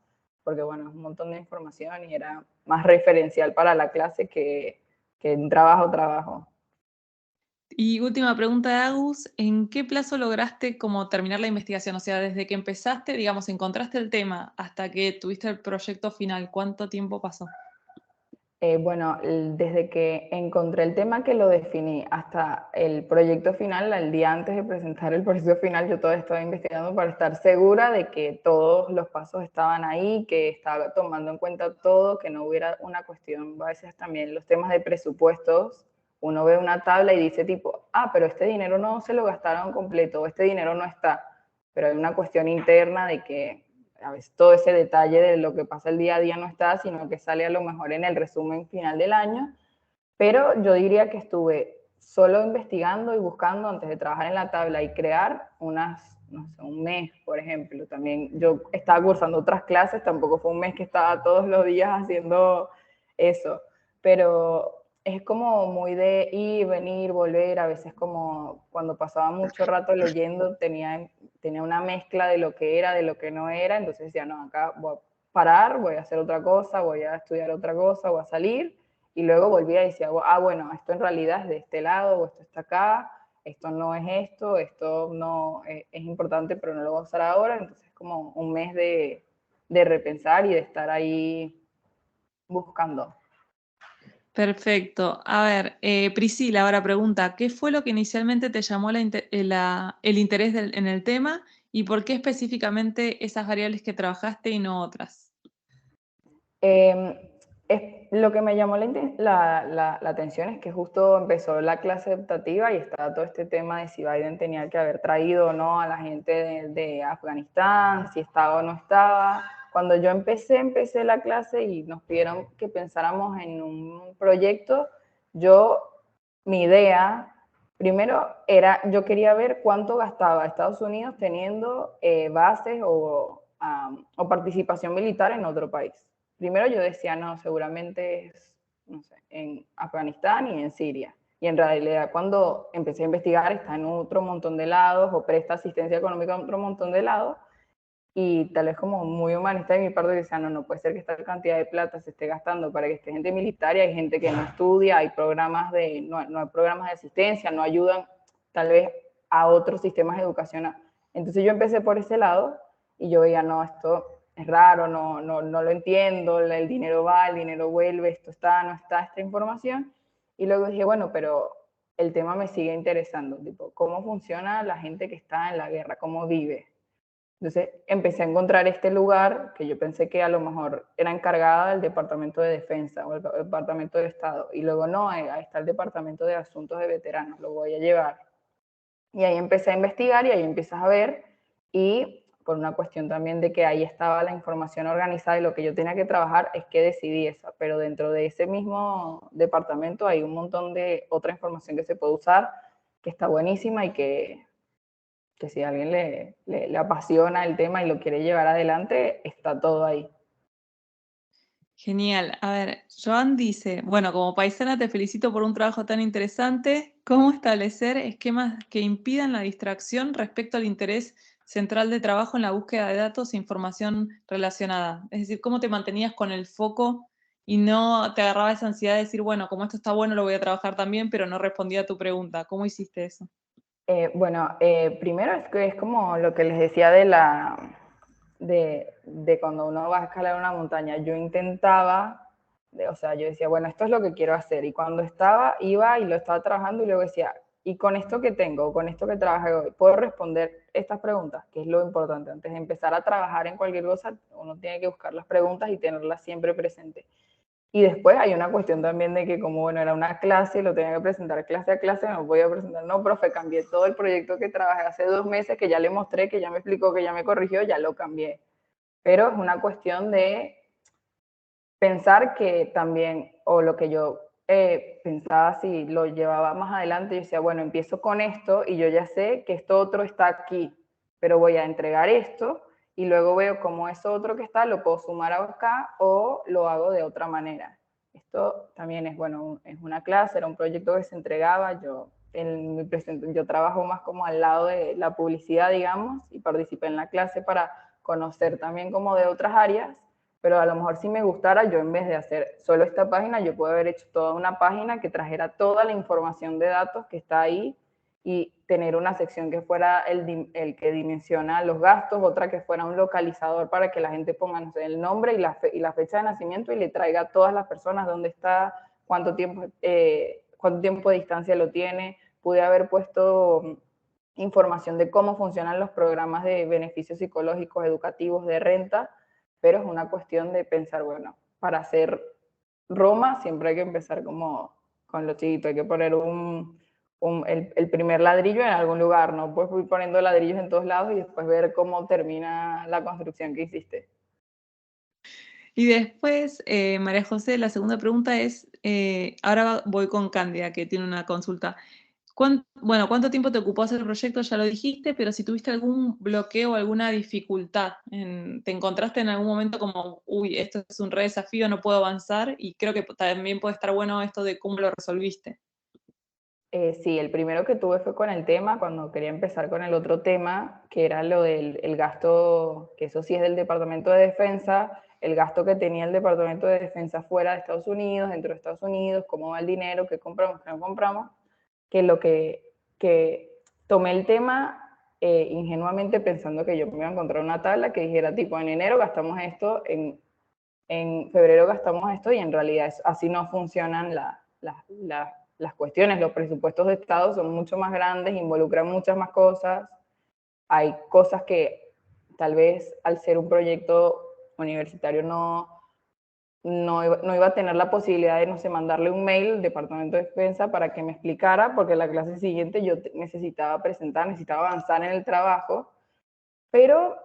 porque bueno, es un montón de información y era más referencial para la clase que un trabajo. Y última pregunta de Agus, ¿en qué plazo lograste como terminar la investigación? O sea, desde que empezaste, digamos, encontraste el tema hasta que tuviste el proyecto final, ¿cuánto tiempo pasó? Bueno, desde que encontré el tema que lo definí hasta el proyecto final, el día antes de presentar el proyecto final, yo todavía estaba investigando para estar segura de que todos los pasos estaban ahí, que estaba tomando en cuenta todo, que no hubiera una cuestión. A veces también los temas de presupuestos, uno ve una tabla y dice tipo, pero este dinero no se lo gastaron completo, o este dinero no está, pero hay una cuestión interna de que a veces todo ese detalle de lo que pasa el día a día no está, sino que sale a lo mejor en el resumen final del año. Pero yo diría que estuve solo investigando y buscando antes de trabajar en la tabla y crear no sé, un mes, por ejemplo. También yo estaba cursando otras clases, tampoco fue un mes que estaba todos los días haciendo eso, pero es como muy de ir, venir, volver. A veces como cuando pasaba mucho rato leyendo tenía una mezcla de lo que era, de lo que no era, entonces decía, no, acá voy a parar, voy a hacer otra cosa, voy a estudiar otra cosa, voy a salir, y luego volvía y decía, bueno, esto en realidad es de este lado, o esto está acá, esto no es esto no es importante, pero no lo voy a usar ahora. Entonces como un mes de repensar y de estar ahí buscando. Perfecto. A ver, Priscila ahora pregunta, ¿qué fue lo que inicialmente te llamó el interés en el tema y por qué específicamente esas variables que trabajaste y no otras? Lo que me llamó la atención es que justo empezó la clase optativa y estaba todo este tema de si Biden tenía que haber traído o no a la gente de Afganistán, si estaba o no estaba. Cuando yo empecé la clase y nos pidieron que pensáramos en un proyecto, mi idea Primero, yo quería ver cuánto gastaba Estados Unidos teniendo bases o participación militar en otro país. Primero yo decía, no, seguramente es, no sé, en Afganistán y en Siria. Y en realidad cuando empecé a investigar está en otro montón de lados o presta asistencia económica en otro montón de lados. Y tal vez como muy humanista de mi parte decía, no puede ser que esta cantidad de plata se esté gastando para que esté gente militar y hay gente que no estudia, hay programas no hay programas de asistencia, no ayudan tal vez a otros sistemas de educación. Entonces yo empecé por ese lado y yo veía, no, esto es raro, no lo entiendo, el dinero va, el dinero vuelve, esto está, no está, esta información. Y luego dije, bueno, pero el tema me sigue interesando, tipo, ¿cómo funciona la gente que está en la guerra? ¿Cómo vive? Entonces empecé a encontrar este lugar que yo pensé que a lo mejor era encargada del Departamento de Defensa o el Departamento de Estado. Y luego no, ahí está el Departamento de Asuntos de Veteranos, lo voy a llevar. Y ahí empecé a investigar y ahí empiezas a ver. Y por una cuestión también de que ahí estaba la información organizada y lo que yo tenía que trabajar es que decidí esa. Pero dentro de ese mismo departamento hay un montón de otra información que se puede usar, que está buenísima y que si a alguien le apasiona el tema y lo quiere llevar adelante, está todo ahí. Genial. A ver, Joan dice, bueno, como paisana te felicito por un trabajo tan interesante. ¿Cómo establecer esquemas que impidan la distracción respecto al interés central de trabajo en la búsqueda de datos e información relacionada? Es decir, ¿cómo te mantenías con el foco y no te agarraba esa ansiedad de decir, bueno, como esto está bueno, lo voy a trabajar también, pero no respondía a tu pregunta? ¿Cómo hiciste eso? Primero es que es como lo que les decía de cuando uno va a escalar una montaña. Yo intentaba, o sea, yo decía, bueno, esto es lo que quiero hacer. Y cuando iba y lo estaba trabajando y luego decía, y con esto que tengo, con esto que trabajé hoy, ¿puedo responder estas preguntas? Que es lo importante. Antes de empezar a trabajar en cualquier cosa, uno tiene que buscar las preguntas y tenerlas siempre presentes. Y después hay una cuestión también de que como, bueno, era una clase, lo tenía que presentar clase a clase, no podía presentar, no, profe, cambié todo el proyecto que trabajé hace 2 meses, que ya le mostré, que ya me explicó, que ya me corrigió, ya lo cambié. Pero es una cuestión de pensar que también, o lo que yo pensaba si lo llevaba más adelante, yo decía, bueno, empiezo con esto y yo ya sé que esto otro está aquí, pero voy a entregar esto y luego veo cómo eso otro que está lo puedo sumar acá o lo hago de otra manera. Esto también es, bueno, es una clase, era un proyecto que se entregaba, yo trabajo más como al lado de la publicidad, digamos, y participé en la clase para conocer también como de otras áreas, pero a lo mejor si me gustara, yo en vez de hacer solo esta página, yo puedo haber hecho toda una página que trajera toda la información de datos que está ahí y tener una sección que fuera el que dimensiona los gastos, otra que fuera un localizador para que la gente ponga, no sé, el nombre y la fecha de nacimiento y le traiga a todas las personas dónde está, cuánto tiempo de distancia lo tiene. Pude haber puesto información de cómo funcionan los programas de beneficios psicológicos, educativos, de renta, pero es una cuestión de pensar, bueno, para hacer Roma siempre hay que empezar como con lo chiquito, hay que poner el primer ladrillo en algún lugar, no puedes ir poniendo ladrillos en todos lados y después ver cómo termina la construcción que hiciste. Y después, María José, la segunda pregunta es, ahora voy con Cándida, que tiene una consulta. ¿Cuánto tiempo te ocupó hacer el proyecto? Ya lo dijiste, pero si tuviste algún bloqueo o alguna dificultad, ¿te encontraste en algún momento como, uy, esto es un re desafío, no puedo avanzar? Y creo que también puede estar bueno esto de cómo lo resolviste. Sí, el primero que tuve fue con el tema, cuando quería empezar con el otro tema, que era lo del gasto, que eso sí es del Departamento de Defensa, el gasto que tenía el Departamento de Defensa fuera de Estados Unidos, dentro de Estados Unidos, cómo va el dinero, qué compramos, qué no compramos, que tomé el tema ingenuamente pensando que yo me iba a encontrar una tabla que dijera tipo en enero gastamos esto, en febrero gastamos esto y en realidad así no funcionan las cuestiones. Los presupuestos de Estado son mucho más grandes, involucran muchas más cosas. Hay cosas que tal vez al ser un proyecto universitario no iba a tener la posibilidad de, no sé, mandarle un mail al Departamento de Defensa para que me explicara, porque la clase siguiente yo necesitaba presentar, necesitaba avanzar en el trabajo, pero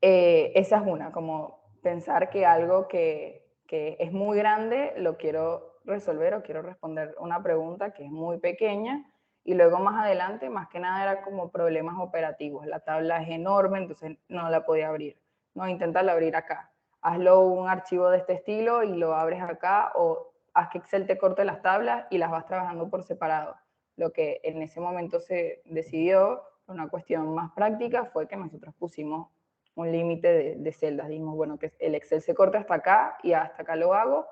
esa es una, como pensar que algo que es muy grande lo quiero resolver o quiero responder una pregunta que es muy pequeña Y luego más adelante, más que nada era como problemas operativos. La tabla es enorme, entonces no la podía abrir. No, inténtalo abrir acá. Hazlo un archivo de este estilo y lo abres acá, o haz que Excel te corte las tablas y las vas trabajando por separado. Lo que en ese momento se decidió, una cuestión más práctica, fue que nosotros pusimos un límite de celdas. Dijimos, bueno, que el Excel se corte hasta acá y hasta acá lo hago.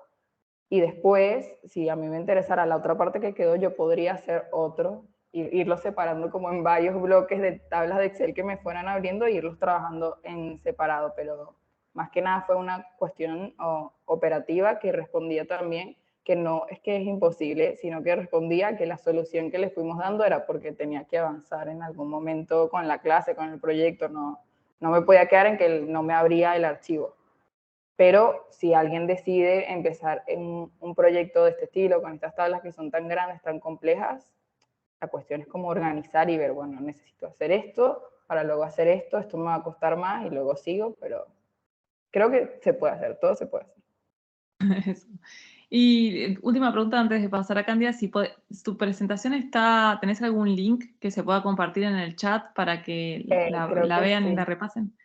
Y después, si a mí me interesara la otra parte que quedó, yo podría hacer otro, irlo separando como en varios bloques de tablas de Excel que me fueran abriendo e irlos trabajando en separado. Pero más que nada fue una cuestión operativa que respondía también que no es que es imposible, sino que respondía que la solución que le fuimos dando era porque tenía que avanzar en algún momento con la clase, con el proyecto, no me podía quedar en que no me abría el archivo. Pero si alguien decide empezar en un proyecto de este estilo, con estas tablas que son tan grandes, tan complejas, la cuestión es como organizar y ver, bueno, necesito hacer esto, para luego hacer esto me va a costar más y luego sigo, pero creo que se puede hacer, todo se puede hacer. Eso. Y última pregunta antes de pasar a Candia, si tu presentación ¿tenés algún link que se pueda compartir en el chat para que la vean y la repasen?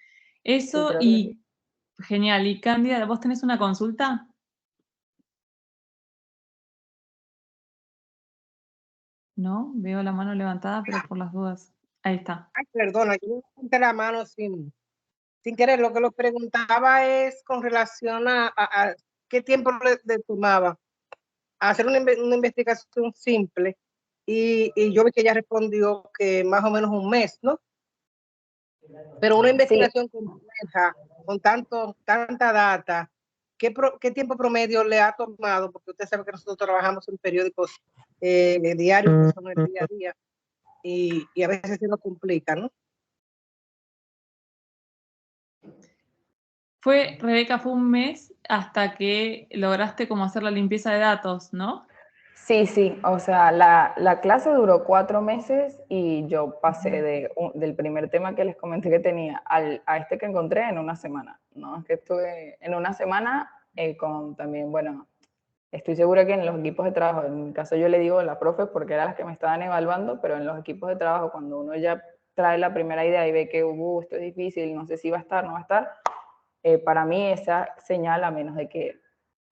Eso, sí, y sí. Genial. Y Candia, ¿vos tenés una consulta? No, veo la mano levantada, pero por las dudas. Ahí está. Ay, perdona, yo levanté la mano sin querer. Lo que lo preguntaba es con relación a qué tiempo le tomaba a hacer una investigación simple, y yo vi que ella respondió que más o menos un mes, ¿no? Pero una investigación compleja, con tanta data, ¿qué tiempo promedio le ha tomado? Porque usted sabe que nosotros trabajamos en periódicos diarios, que son el día a día, y a veces se nos complica, ¿no? Rebeca, fue un mes hasta que lograste como hacer la limpieza de datos, ¿no? Sí, o sea, la clase duró 4 meses y yo pasé del primer tema que les comenté que tenía a este que encontré en una semana, ¿no? Es que estuve en una semana con también, bueno, estoy segura que en los equipos de trabajo, en mi caso yo le digo a las profes porque eran las que me estaban evaluando, pero en los equipos de trabajo cuando uno ya trae la primera idea y ve que esto es difícil, no sé si va a estar, no va a estar, para mí esa señal, a menos de que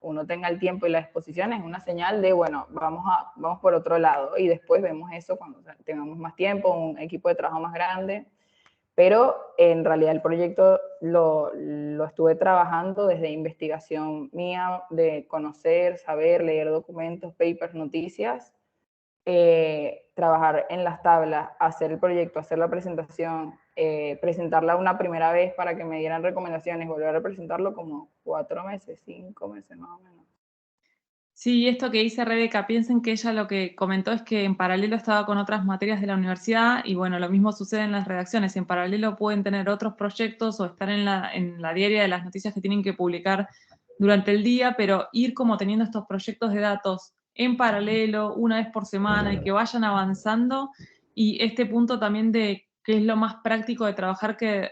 uno tenga el tiempo y la disposición, es una señal de, bueno, vamos por otro lado y después vemos eso cuando tengamos más tiempo, un equipo de trabajo más grande. Pero en realidad el proyecto lo estuve trabajando desde investigación mía, de conocer, saber, leer documentos, papers, noticias, trabajar en las tablas, hacer el proyecto, hacer la presentación, presentarla una primera vez para que me dieran recomendaciones, volver a presentarlo como 4 meses, 5 meses más o menos. Sí, esto que dice Rebeca, piensen que ella lo que comentó es que en paralelo estaba con otras materias de la universidad y bueno, lo mismo sucede en las redacciones. En paralelo pueden tener otros proyectos o estar en la diaria de las noticias que tienen que publicar durante el día, pero ir como teniendo estos proyectos de datos en paralelo, una vez por semana y que vayan avanzando. Y este punto también de qué es lo más práctico de trabajar que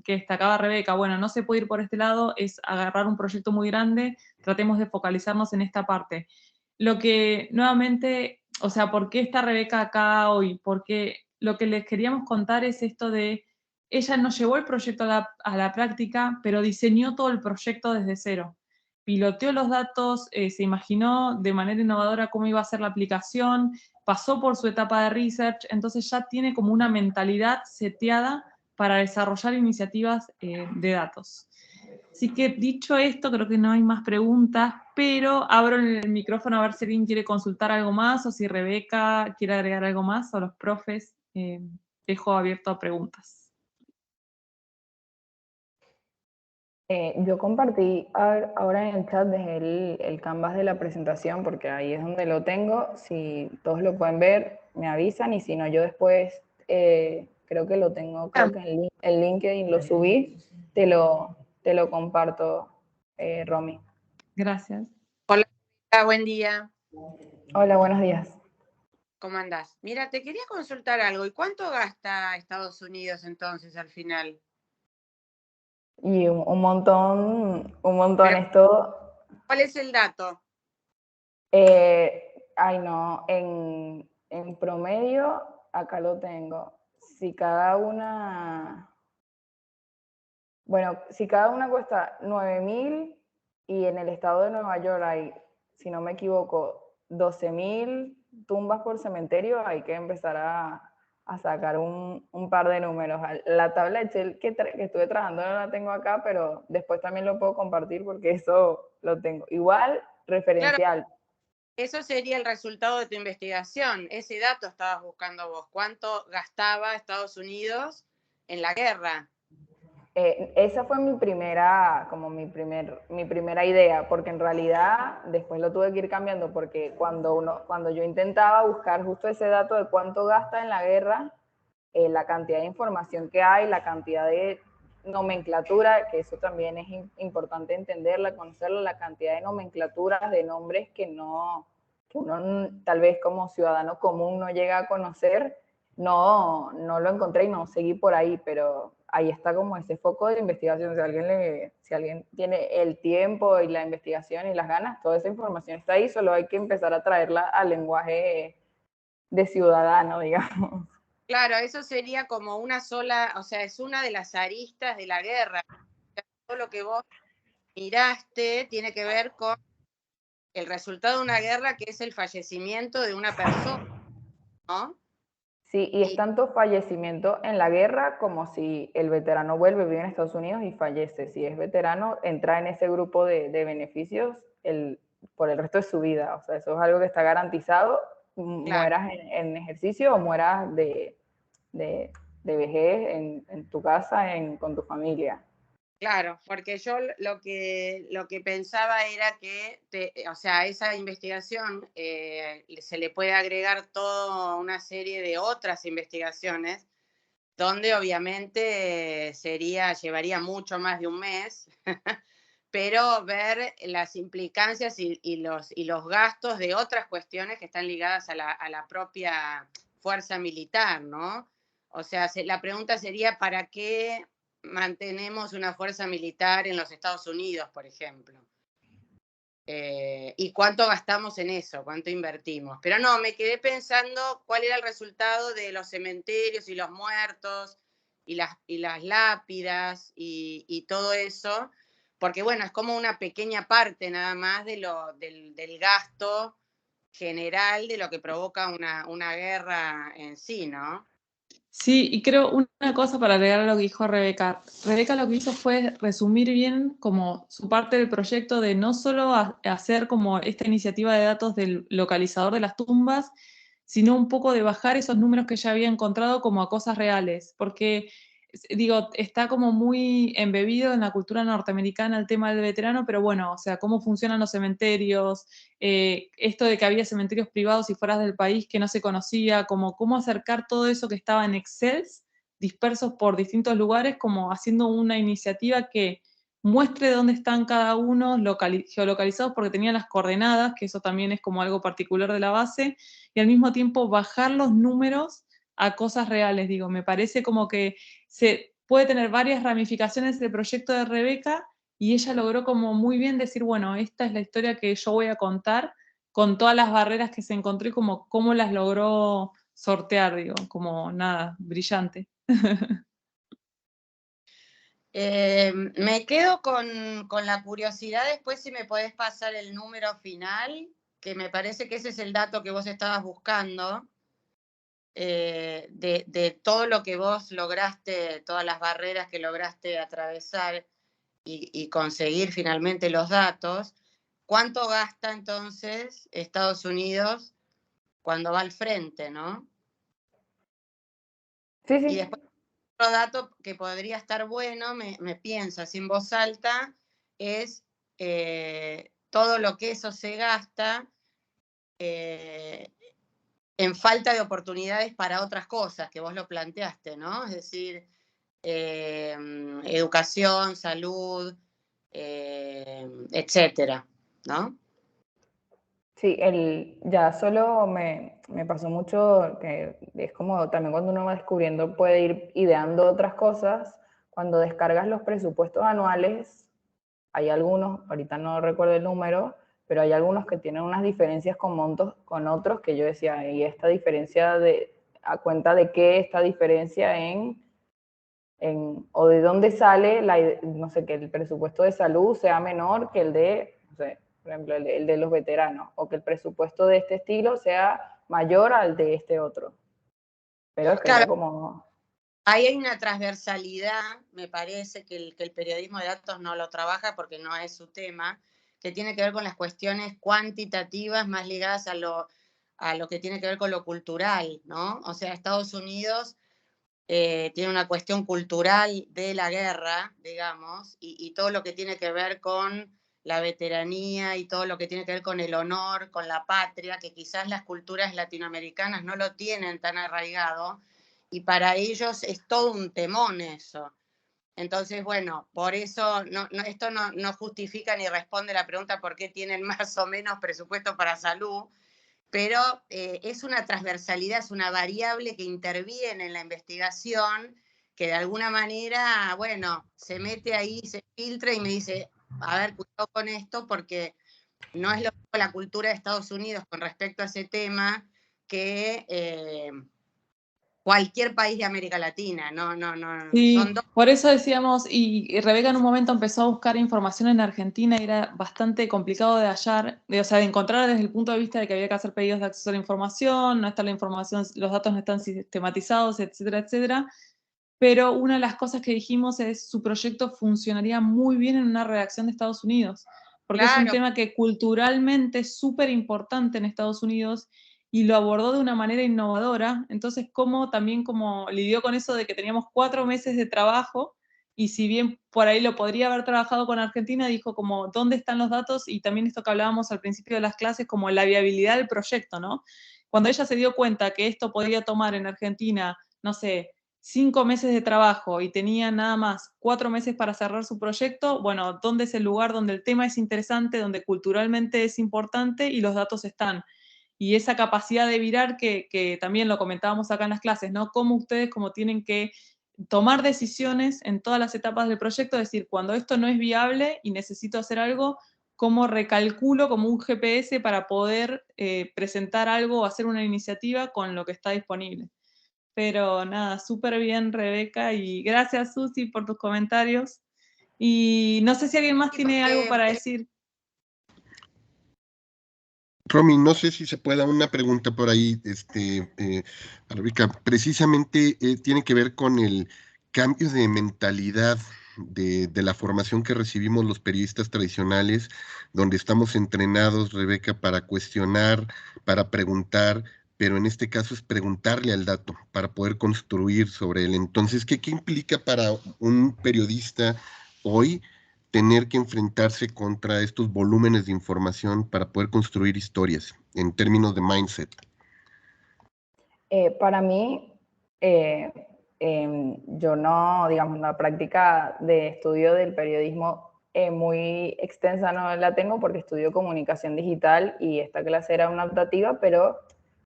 destacaba Rebeca. Bueno, no se puede ir por este lado, es agarrar un proyecto muy grande, tratemos de focalizarnos en esta parte. Lo que nuevamente, o sea, ¿por qué está Rebeca acá hoy? Porque lo que les queríamos contar es esto de, ella no llevó el proyecto a la práctica, pero diseñó todo el proyecto desde cero. Piloteó los datos, se imaginó de manera innovadora cómo iba a ser la aplicación, pasó por su etapa de research, entonces ya tiene como una mentalidad seteada para desarrollar iniciativas de datos. Así que dicho esto, creo que no hay más preguntas, pero abro el micrófono a ver si alguien quiere consultar algo más o si Rebeca quiere agregar algo más o los profes. Dejo abierto a preguntas. Yo compartí ahora en el chat desde el canvas de la presentación, porque ahí es donde lo tengo. Si todos lo pueden ver, me avisan, y si no, yo después creo que lo tengo, creo que en LinkedIn lo subí, te lo comparto, Romy. Gracias. Hola, buen día. Hola, buenos días. ¿Cómo andás? Mira, te quería consultar algo. ¿Y cuánto gasta Estados Unidos entonces al final? Y un montón Pero, esto. ¿cuál es el dato? Ay, no, En promedio, acá lo tengo. Si cada una... Bueno, si cada una cuesta 9.000 y en el estado de Nueva York hay, si no me equivoco, 12.000 tumbas por cementerio, hay que empezar a sacar un par de números. La tabla de Excel que estuve trabajando no la tengo acá, pero después también lo puedo compartir porque eso lo tengo. Igual, referencial. Claro, eso sería el resultado de tu investigación. Ese dato estabas buscando vos. ¿Cuánto gastaba Estados Unidos en la guerra? Esa fue mi primera idea, porque en realidad después lo tuve que ir cambiando, porque cuando yo intentaba buscar justo ese dato de cuánto gasta en la guerra, la cantidad de información que hay, la cantidad de nomenclatura, que eso también es importante entenderla, conocerla, la cantidad de nomenclaturas de nombres que uno tal vez como ciudadano común no llega a conocer, no lo encontré y no seguí por ahí, pero ahí está como ese foco de investigación. Si alguien tiene el tiempo y la investigación y las ganas, toda esa información está ahí, solo hay que empezar a traerla al lenguaje de ciudadano, digamos. Claro, eso sería como una sola, o sea, es una de las aristas de la guerra. Todo lo que vos miraste tiene que ver con el resultado de una guerra, que es el fallecimiento de una persona, ¿no? Sí, y es tanto fallecimiento en la guerra como si el veterano vuelve, vive en Estados Unidos y fallece. Si es veterano, entra en ese grupo de beneficios por el resto de su vida. O sea, eso es algo que está garantizado, Claro. mueras en ejercicio o mueras de vejez en tu casa, con tu familia. Claro, porque yo lo que pensaba era que, o sea, a esa investigación se le puede agregar toda una serie de otras investigaciones, donde obviamente llevaría mucho más de un mes, pero ver las implicancias y los gastos de otras cuestiones que están ligadas a la propia fuerza militar, ¿no? O sea, la pregunta sería, ¿para qué mantenemos una fuerza militar en los Estados Unidos, por ejemplo? ¿Y cuánto gastamos en eso? ¿Cuánto invertimos? Pero no, me quedé pensando cuál era el resultado de los cementerios y los muertos y las lápidas y todo eso, porque bueno, es como una pequeña parte nada más del gasto general de lo que provoca una guerra en sí, ¿no? Sí, y creo una cosa para agregar a lo que dijo Rebeca. Rebeca lo que hizo fue resumir bien como su parte del proyecto de no solo hacer como esta iniciativa de datos del localizador de las tumbas, sino un poco de bajar esos números que ella había encontrado como a cosas reales, porque digo, está como muy embebido en la cultura norteamericana el tema del veterano, pero bueno, o sea, cómo funcionan los cementerios, esto de que había cementerios privados y fuera del país que no se conocía, como cómo acercar todo eso que estaba en Excel, dispersos por distintos lugares, como haciendo una iniciativa que muestre dónde están cada uno geolocalizados porque tenían las coordenadas, que eso también es como algo particular de la base, y al mismo tiempo bajar los números a cosas reales. Digo, me parece como que se puede tener varias ramificaciones del proyecto de Rebeca y ella logró como muy bien decir, bueno, esta es la historia que yo voy a contar con todas las barreras que se encontró y como cómo las logró sortear, digo, como nada, brillante. Me quedo con la curiosidad después si me podés pasar el número final, que me parece que ese es el dato que vos estabas buscando, de todo lo que vos lograste, todas las barreras que lograste atravesar y conseguir finalmente los datos. ¿Cuánto gasta entonces Estados Unidos cuando va al frente, no? Sí, sí. Y después otro dato que podría estar bueno, me pienso así en voz alta, es todo lo que eso se gasta en falta de oportunidades para otras cosas, que vos lo planteaste, ¿no? Es decir, educación, salud, etcétera, ¿no? Sí, ya solo me pasó mucho, que es como también cuando uno va descubriendo puede ir ideando otras cosas. Cuando descargas los presupuestos anuales, hay algunos, ahorita no recuerdo el número, pero hay algunos que tienen unas diferencias con montos con otros que yo decía, ¿y esta diferencia a cuenta de qué esta diferencia o de dónde sale, no sé, que el presupuesto de salud sea menor que el de, no sé, por ejemplo, el de los veteranos, o que el presupuesto de este estilo sea mayor al de este otro? Pero es que Claro, era como... ahí hay una transversalidad, me parece, que el periodismo de datos no lo trabaja porque no es su tema, que tiene que ver con las cuestiones cuantitativas más ligadas a lo que tiene que ver con lo cultural, ¿no? O sea, Estados Unidos tiene una cuestión cultural de la guerra, digamos, y todo lo que tiene que ver con la veteranía y todo lo que tiene que ver con el honor, con la patria, que quizás las culturas latinoamericanas no lo tienen tan arraigado, y para ellos es todo un temón eso. Entonces, bueno, por eso esto no justifica ni responde la pregunta por qué tienen más o menos presupuesto para salud, pero es una transversalidad, es una variable que interviene en la investigación, que de alguna manera, bueno, se mete ahí, se filtra y me dice, a ver, cuidado con esto, porque no es lo mismo la cultura de Estados Unidos con respecto a ese tema que cualquier país de América Latina, Sí, son dos. por eso decíamos, y Rebeca en un momento empezó a buscar información en Argentina y era bastante complicado de hallar, o sea, de encontrar desde el punto de vista de que había que hacer pedidos de acceso a la información, no está la información, los datos no están sistematizados, etcétera, etcétera. Pero una de las cosas que dijimos es su proyecto funcionaría muy bien en una redacción de Estados Unidos, porque es un Claro, tema que culturalmente es súper importante en Estados Unidos y lo abordó de una manera innovadora. Entonces, también como lidió con eso de que teníamos 4 meses de trabajo, y si bien por ahí lo podría haber trabajado con Argentina, dijo como, ¿dónde están los datos? Y también esto que hablábamos al principio de las clases, como la viabilidad del proyecto, ¿no? Cuando ella se dio cuenta que esto podría tomar en Argentina, no sé, 5 meses de trabajo y tenía nada más 4 meses para cerrar su proyecto, bueno, ¿dónde es el lugar donde el tema es interesante, donde culturalmente es importante y los datos están? Y esa capacidad de virar que también lo comentábamos acá en las clases, ¿no? Cómo ustedes como tienen que tomar decisiones en todas las etapas del proyecto, es decir, cuando esto no es viable y necesito hacer algo, cómo recalculo como un GPS para poder presentar algo o hacer una iniciativa con lo que está disponible. Pero nada, súper bien, Rebeca, y gracias, Susi, por tus comentarios. Y no sé si alguien más tiene algo para decir. Romy, no sé si se pueda una pregunta por ahí, Rebeca. Precisamente tiene que ver con el cambio de mentalidad de la formación que recibimos los periodistas tradicionales, donde estamos entrenados, Rebeca, para cuestionar, para preguntar, pero en este caso es preguntarle al dato para poder construir sobre él. Entonces, ¿qué implica para un periodista hoy tener que enfrentarse contra estos volúmenes de información para poder construir historias en términos de mindset? Para mí, yo no, digamos, la práctica de estudio del periodismo muy extensa no la tengo porque estudio comunicación digital y esta clase era una optativa, pero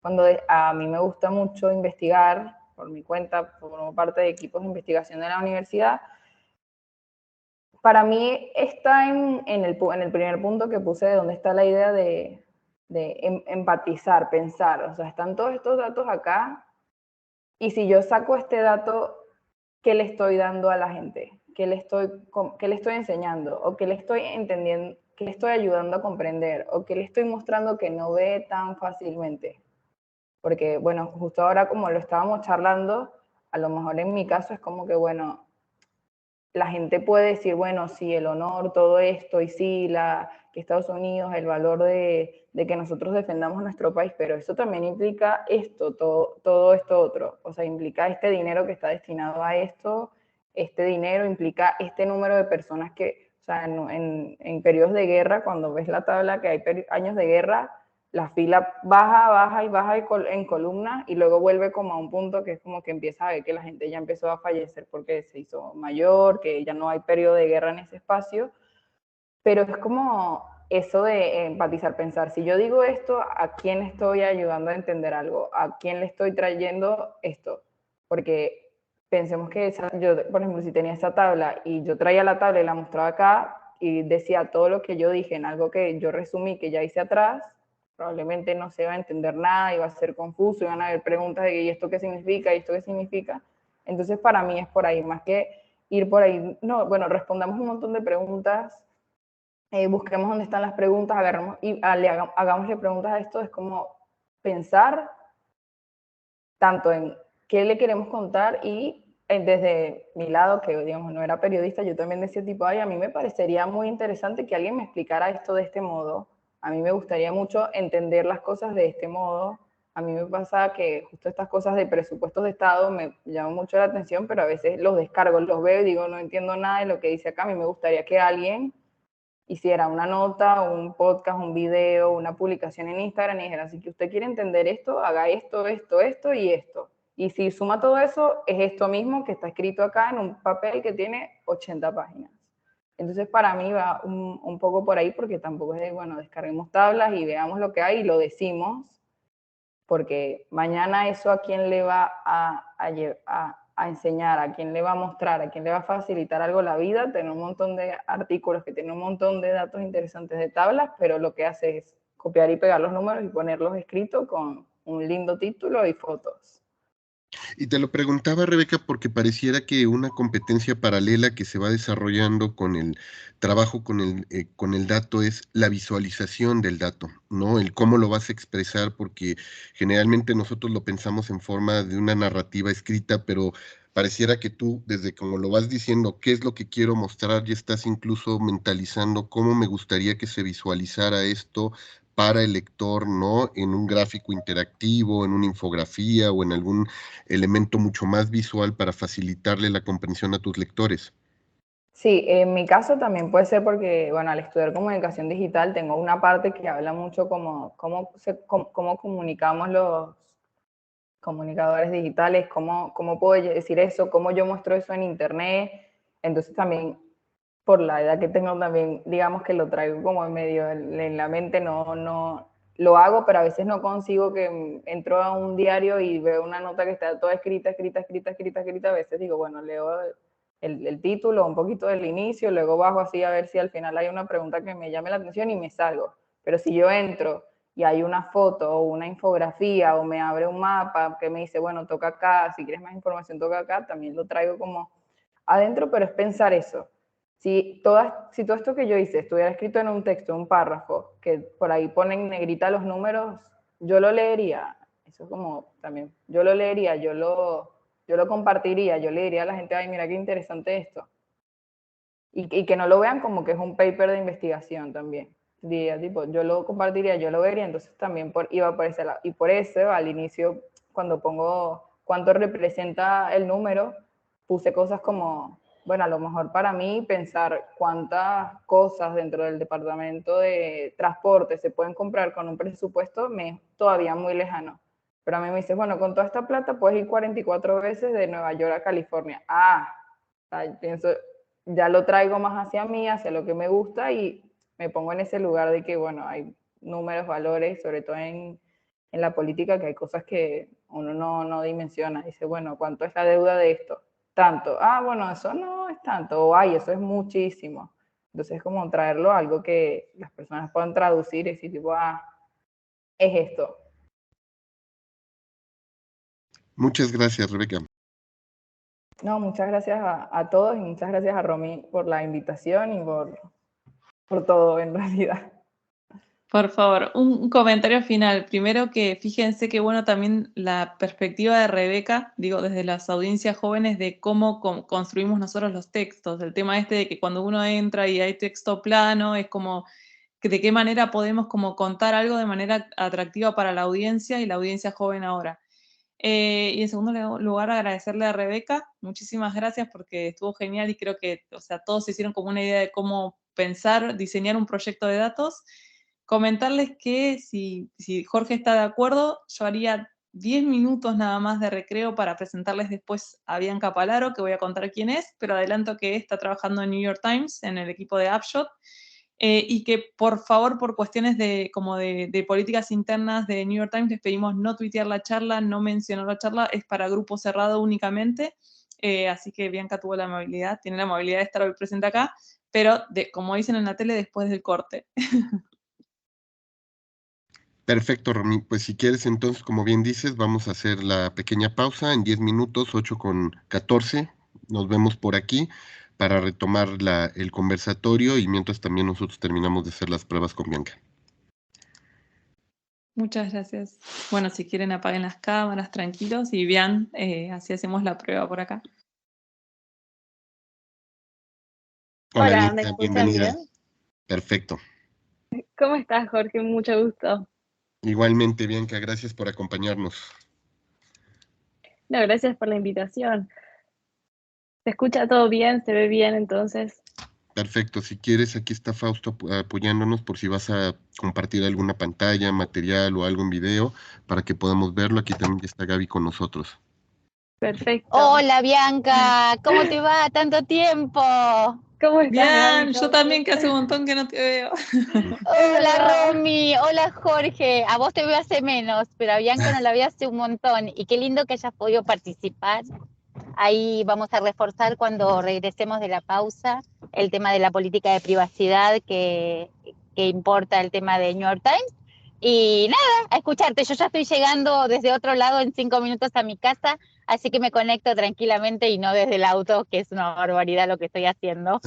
cuando a mí me gusta mucho investigar por mi cuenta, formo parte de equipos de investigación de la universidad. Para mí está en el primer punto que puse de dónde está la idea de empatizar, pensar, o sea, están todos estos datos acá. Y si yo saco este dato, ¿qué le estoy dando a la gente? ¿Qué le estoy enseñando? ¿O qué le estoy entendiendo? ¿Qué le estoy ayudando a comprender? ¿O qué le estoy mostrando que no ve tan fácilmente? Porque, bueno, justo ahora como lo estábamos charlando, a lo mejor en mi caso es como que, bueno, la gente puede decir, bueno, sí, el honor, todo esto, y sí, que Estados Unidos, el valor de que nosotros defendamos nuestro país, pero eso también implica esto, todo esto otro. O sea, implica este dinero que está destinado a esto, este dinero implica este número de personas que, o sea, en periodos de guerra, cuando ves la tabla que hay años de guerra, la fila baja y baja en columna y luego vuelve como a un punto que es como que empieza a ver que la gente ya empezó a fallecer porque se hizo mayor, que ya no hay periodo de guerra en ese espacio, pero es como eso de empatizar, pensar, si yo digo esto, ¿a quién estoy ayudando a entender algo? ¿A quién le estoy trayendo esto? Porque pensemos que yo, por ejemplo, si tenía esta tabla y yo traía la tabla y la mostraba acá, y decía todo lo que yo dije en algo que yo resumí, que ya hice atrás, probablemente no se va a entender nada, iba a ser confuso, iban a haber preguntas de ¿y esto qué significa? ¿Y esto qué significa? Entonces para mí es por ahí, más que ir por ahí, no, bueno, respondamos un montón de preguntas, busquemos dónde están las preguntas, agarramos y hagámosle preguntas a esto, es como pensar tanto en qué le queremos contar y desde mi lado, que digamos no era periodista, yo también decía tipo, ay, a mí me parecería muy interesante que alguien me explicara esto de este modo, a mí me gustaría mucho entender las cosas de este modo, a mí me pasa que justo estas cosas de presupuestos de Estado me llaman mucho la atención, pero a veces los descargo, los veo y digo, no entiendo nada de lo que dice acá, a mí me gustaría que alguien hiciera una nota, un podcast, un video, una publicación en Instagram y dijera, si usted quiere entender esto, haga esto, esto, esto y esto. Y si suma todo eso, es esto mismo que está escrito acá en un papel que tiene 80 páginas. Entonces, para mí va un poco por ahí, porque tampoco es de, bueno, descarguemos tablas y veamos lo que hay y lo decimos, porque mañana eso a quién le va a enseñar, a quién le va a mostrar, a quién le va a facilitar algo la vida, tener un montón de artículos que tienen un montón de datos interesantes de tablas, pero lo que hace es copiar y pegar los números y ponerlos escritos con un lindo título y fotos. Y te lo preguntaba, Rebeca, porque pareciera que una competencia paralela que se va desarrollando con el trabajo con el dato es la visualización del dato, ¿no? El cómo lo vas a expresar, porque generalmente nosotros lo pensamos en forma de una narrativa escrita, pero pareciera que tú, desde como lo vas diciendo, qué es lo que quiero mostrar, ya estás incluso mentalizando cómo me gustaría que se visualizara esto para el lector, ¿no? En un gráfico interactivo, en una infografía o en algún elemento mucho más visual para facilitarle la comprensión a tus lectores. Sí, en mi caso también puede ser porque, bueno, al estudiar comunicación digital tengo una parte que habla mucho como cómo comunicamos los comunicadores digitales, cómo puedo decir eso, cómo yo muestro eso en internet. Entonces también, por la edad que tengo también, digamos que lo traigo como en medio en la mente, no lo hago, pero a veces no consigo que entro a un diario y veo una nota que está toda escrita, a veces digo, bueno, leo el título, un poquito del inicio, luego bajo así a ver si al final hay una pregunta que me llame la atención y me salgo. Pero si yo entro y hay una foto o una infografía o me abre un mapa que me dice, bueno, toca acá, si quieres más información toca acá, también lo traigo como adentro, pero es pensar eso. Si todo esto que yo hice estuviera escrito en un texto, un párrafo, que por ahí ponen negrita los números, yo lo leería. Eso es como también, yo lo leería, yo lo compartiría, yo le diría a la gente, ay, mira qué interesante esto. Y que no lo vean como que es un paper de investigación también. Diría, tipo, yo lo compartiría, yo lo vería, entonces también iba por ese lado. Y por eso, al inicio, cuando pongo cuánto representa el número, puse cosas como, bueno, a lo mejor para mí pensar cuántas cosas dentro del departamento de transporte se pueden comprar con un presupuesto me es todavía muy lejano. Pero a mí me dice, bueno, con toda esta plata puedes ir 44 veces de Nueva York a California. Pienso, ya lo traigo más hacia mí, hacia lo que me gusta y me pongo en ese lugar de que, bueno, hay números, valores, sobre todo en la política, que hay cosas que uno no dimensiona. Dice, bueno, ¿cuánto es la deuda de esto? Tanto. Ah, bueno, eso no es tanto. O, ay, eso es muchísimo. Entonces es como traerlo a algo que las personas puedan traducir y decir, tipo, es esto. Muchas gracias, Rebeca. No, muchas gracias a todos y muchas gracias a Romy por la invitación y por todo en realidad. Por favor, un comentario final. Primero que fíjense que bueno también la perspectiva de Rebeca, digo, desde las audiencias jóvenes de cómo construimos nosotros los textos. El tema este de que cuando uno entra y hay texto plano, es como que de qué manera podemos como contar algo de manera atractiva para la audiencia y la audiencia joven ahora. Y en segundo lugar, agradecerle a Rebeca. Muchísimas gracias porque estuvo genial y creo que, o sea, todos se hicieron como una idea de cómo pensar, diseñar un proyecto de datos. Comentarles que si Jorge está de acuerdo, yo haría 10 minutos nada más de recreo para presentarles después a Bianca Palaro, que voy a contar quién es, pero adelanto que está trabajando en New York Times, en el equipo de Upshot, y que por favor, por cuestiones de políticas internas de New York Times, les pedimos no tuitear la charla, no mencionar la charla, es para grupo cerrado únicamente, así que Bianca tiene la amabilidad de estar hoy presente acá, pero como dicen en la tele, después del corte. Perfecto, Romy. Pues si quieres, entonces, como bien dices, vamos a hacer la pequeña pausa en 10 minutos, 8:14. Nos vemos por aquí para retomar el conversatorio y mientras también nosotros terminamos de hacer las pruebas con Bianca. Muchas gracias. Bueno, si quieren apaguen las cámaras, tranquilos, y vean, así hacemos la prueba por acá. Hola, ¿me Bianca, escuchan bienvenida. bien? Perfecto. ¿Cómo estás, Jorge? Mucho gusto. Igualmente, Bianca, gracias por acompañarnos. No, gracias por la invitación. ¿Se escucha todo bien? ¿Se ve bien entonces? Perfecto, si quieres, aquí está Fausto apoyándonos por si vas a compartir alguna pantalla, material o algo en video para que podamos verlo. Aquí también está Gaby con nosotros. Perfecto. Hola Bianca, ¿cómo te va? Tanto tiempo. ¿Cómo estás, Bien, Gaby? yo también que hace un montón que no te veo. Hola Romy, hola Jorge. A vos te veo hace menos, pero a Bianca no la veo hace un montón. Y qué lindo que hayas podido participar. Ahí vamos a reforzar cuando regresemos de la pausa el tema de la política de privacidad que importa el tema de New York Times. Y nada, a escucharte. Yo ya estoy llegando desde otro lado en 5 minutos a mi casa, así que me conecto tranquilamente y no desde el auto, que es una barbaridad lo que estoy haciendo.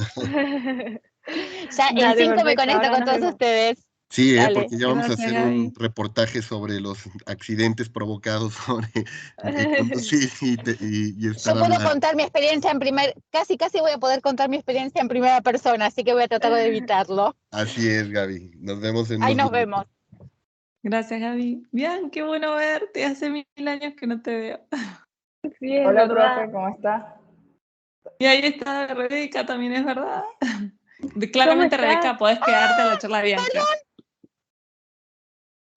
Ya en Dale, 5 me perfecto, conecto ahora con nos todos vemos. ustedes. Sí, Dale. porque ya vamos a Gracias, hacer Gaby. un reportaje sobre los accidentes provocados sobre conducir y estar Yo puedo hablando. contar mi experiencia casi voy a poder contar mi experiencia en primera persona, así que voy a tratar de evitarlo. Así es, Gaby. Nos vemos en Ahí unos nos minutos. vemos. Gracias, Gaby. Bien, qué bueno verte. Hace 1000 años que no te veo. Sí, es Hola, verdad. profe, ¿cómo está? Y ahí está Rebeca, también es verdad. Claramente, estás? Rebeca, podés quedarte a la charla de Bianca.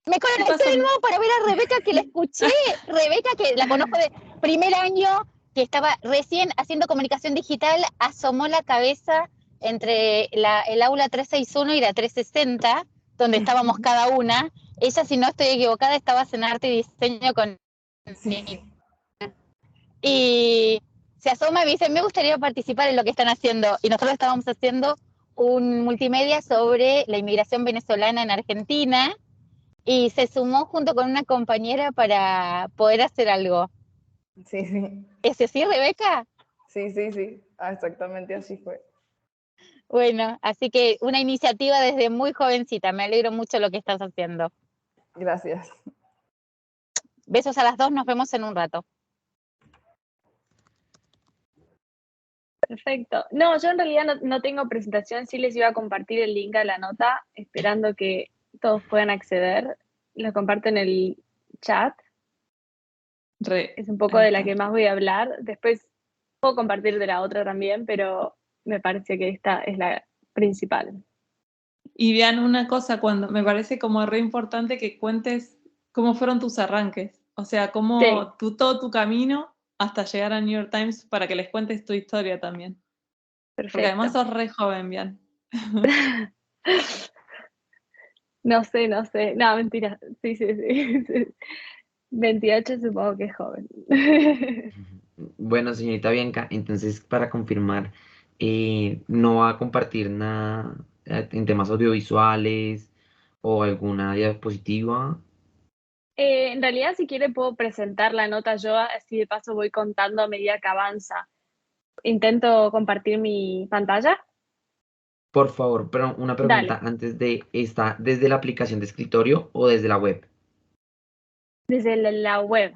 Me conecté pasó? de nuevo para ver a Rebeca, que la escuché. Rebeca, que la conozco de primer año, que estaba recién haciendo comunicación digital, asomó la cabeza entre el aula 361 y la 360, donde estábamos cada una. Ella, si no estoy equivocada, estaba en arte y diseño con... Sí. Y se asoma y me dice, me gustaría participar en lo que están haciendo. Y nosotros estábamos haciendo un multimedia sobre la inmigración venezolana en Argentina, y se sumó junto con una compañera para poder hacer algo. Sí, sí. ¿Es así, Rebeca? Sí. Exactamente así fue. Bueno, así que una iniciativa desde muy jovencita. Me alegro mucho lo que estás haciendo. Gracias. Besos a las dos, nos vemos en un rato. Perfecto. No, yo en realidad no tengo presentación, sí les iba a compartir el link a la nota, esperando que todos puedan acceder. Lo comparto en el chat. Es un poco de la que más voy a hablar. Después puedo compartir de la otra también, pero me parece que esta es la principal. Y vean una cosa, cuando me parece como re importante que cuentes cómo fueron tus arranques. O sea, cómo todo tu camino hasta llegar a New York Times para que les cuentes tu historia también. Perfecto. Porque además sos re joven, bien. No sé. No, mentira. Sí. 28 supongo que es joven. Bueno, señorita Bianca, entonces para confirmar, ¿no va a compartir nada en temas audiovisuales o alguna diapositiva? En realidad, si quiere, puedo presentar la nota yo, así de paso voy contando a medida que avanza. Intento compartir mi pantalla. Por favor, pero una pregunta Dale. antes de esta, ¿desde la aplicación de escritorio o desde la web? Desde la web.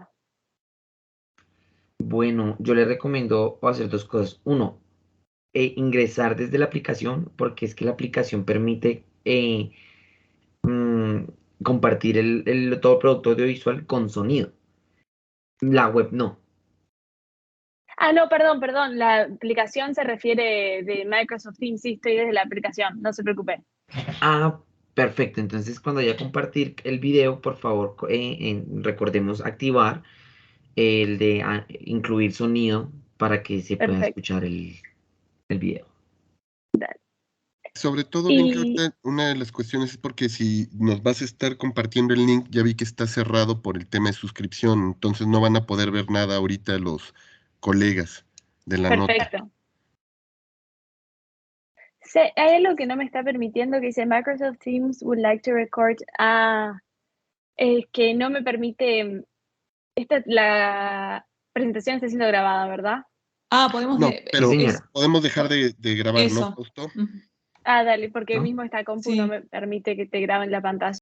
Bueno, yo le recomiendo hacer dos cosas. Uno, ingresar desde la aplicación, porque es que la aplicación permite mm, compartir todo el producto audiovisual con sonido. La web no. Ah, no, perdón. La aplicación se refiere de Microsoft Teams, sí, estoy desde la aplicación, no se preocupe. Ah, perfecto. Entonces, cuando vaya a compartir el video, por favor, recordemos activar el de incluir sonido para que se pueda Perfecto. escuchar el video. Dale. Sobre todo, bien que ahorita una de las cuestiones es porque si nos vas a estar compartiendo el link, ya vi que está cerrado por el tema de suscripción, entonces no van a poder ver nada ahorita los colegas de la nota. Perfecto. Sí, hay algo que no me está permitiendo que dice Microsoft Teams would like to record. Es que no me permite. La presentación está siendo grabada, ¿verdad? Podemos. No, pero señora. podemos dejar de grabar, ¿no, Eso. Fausto? Dale, porque ¿No? mismo esta compu Sí. no me permite que te graben la pantalla.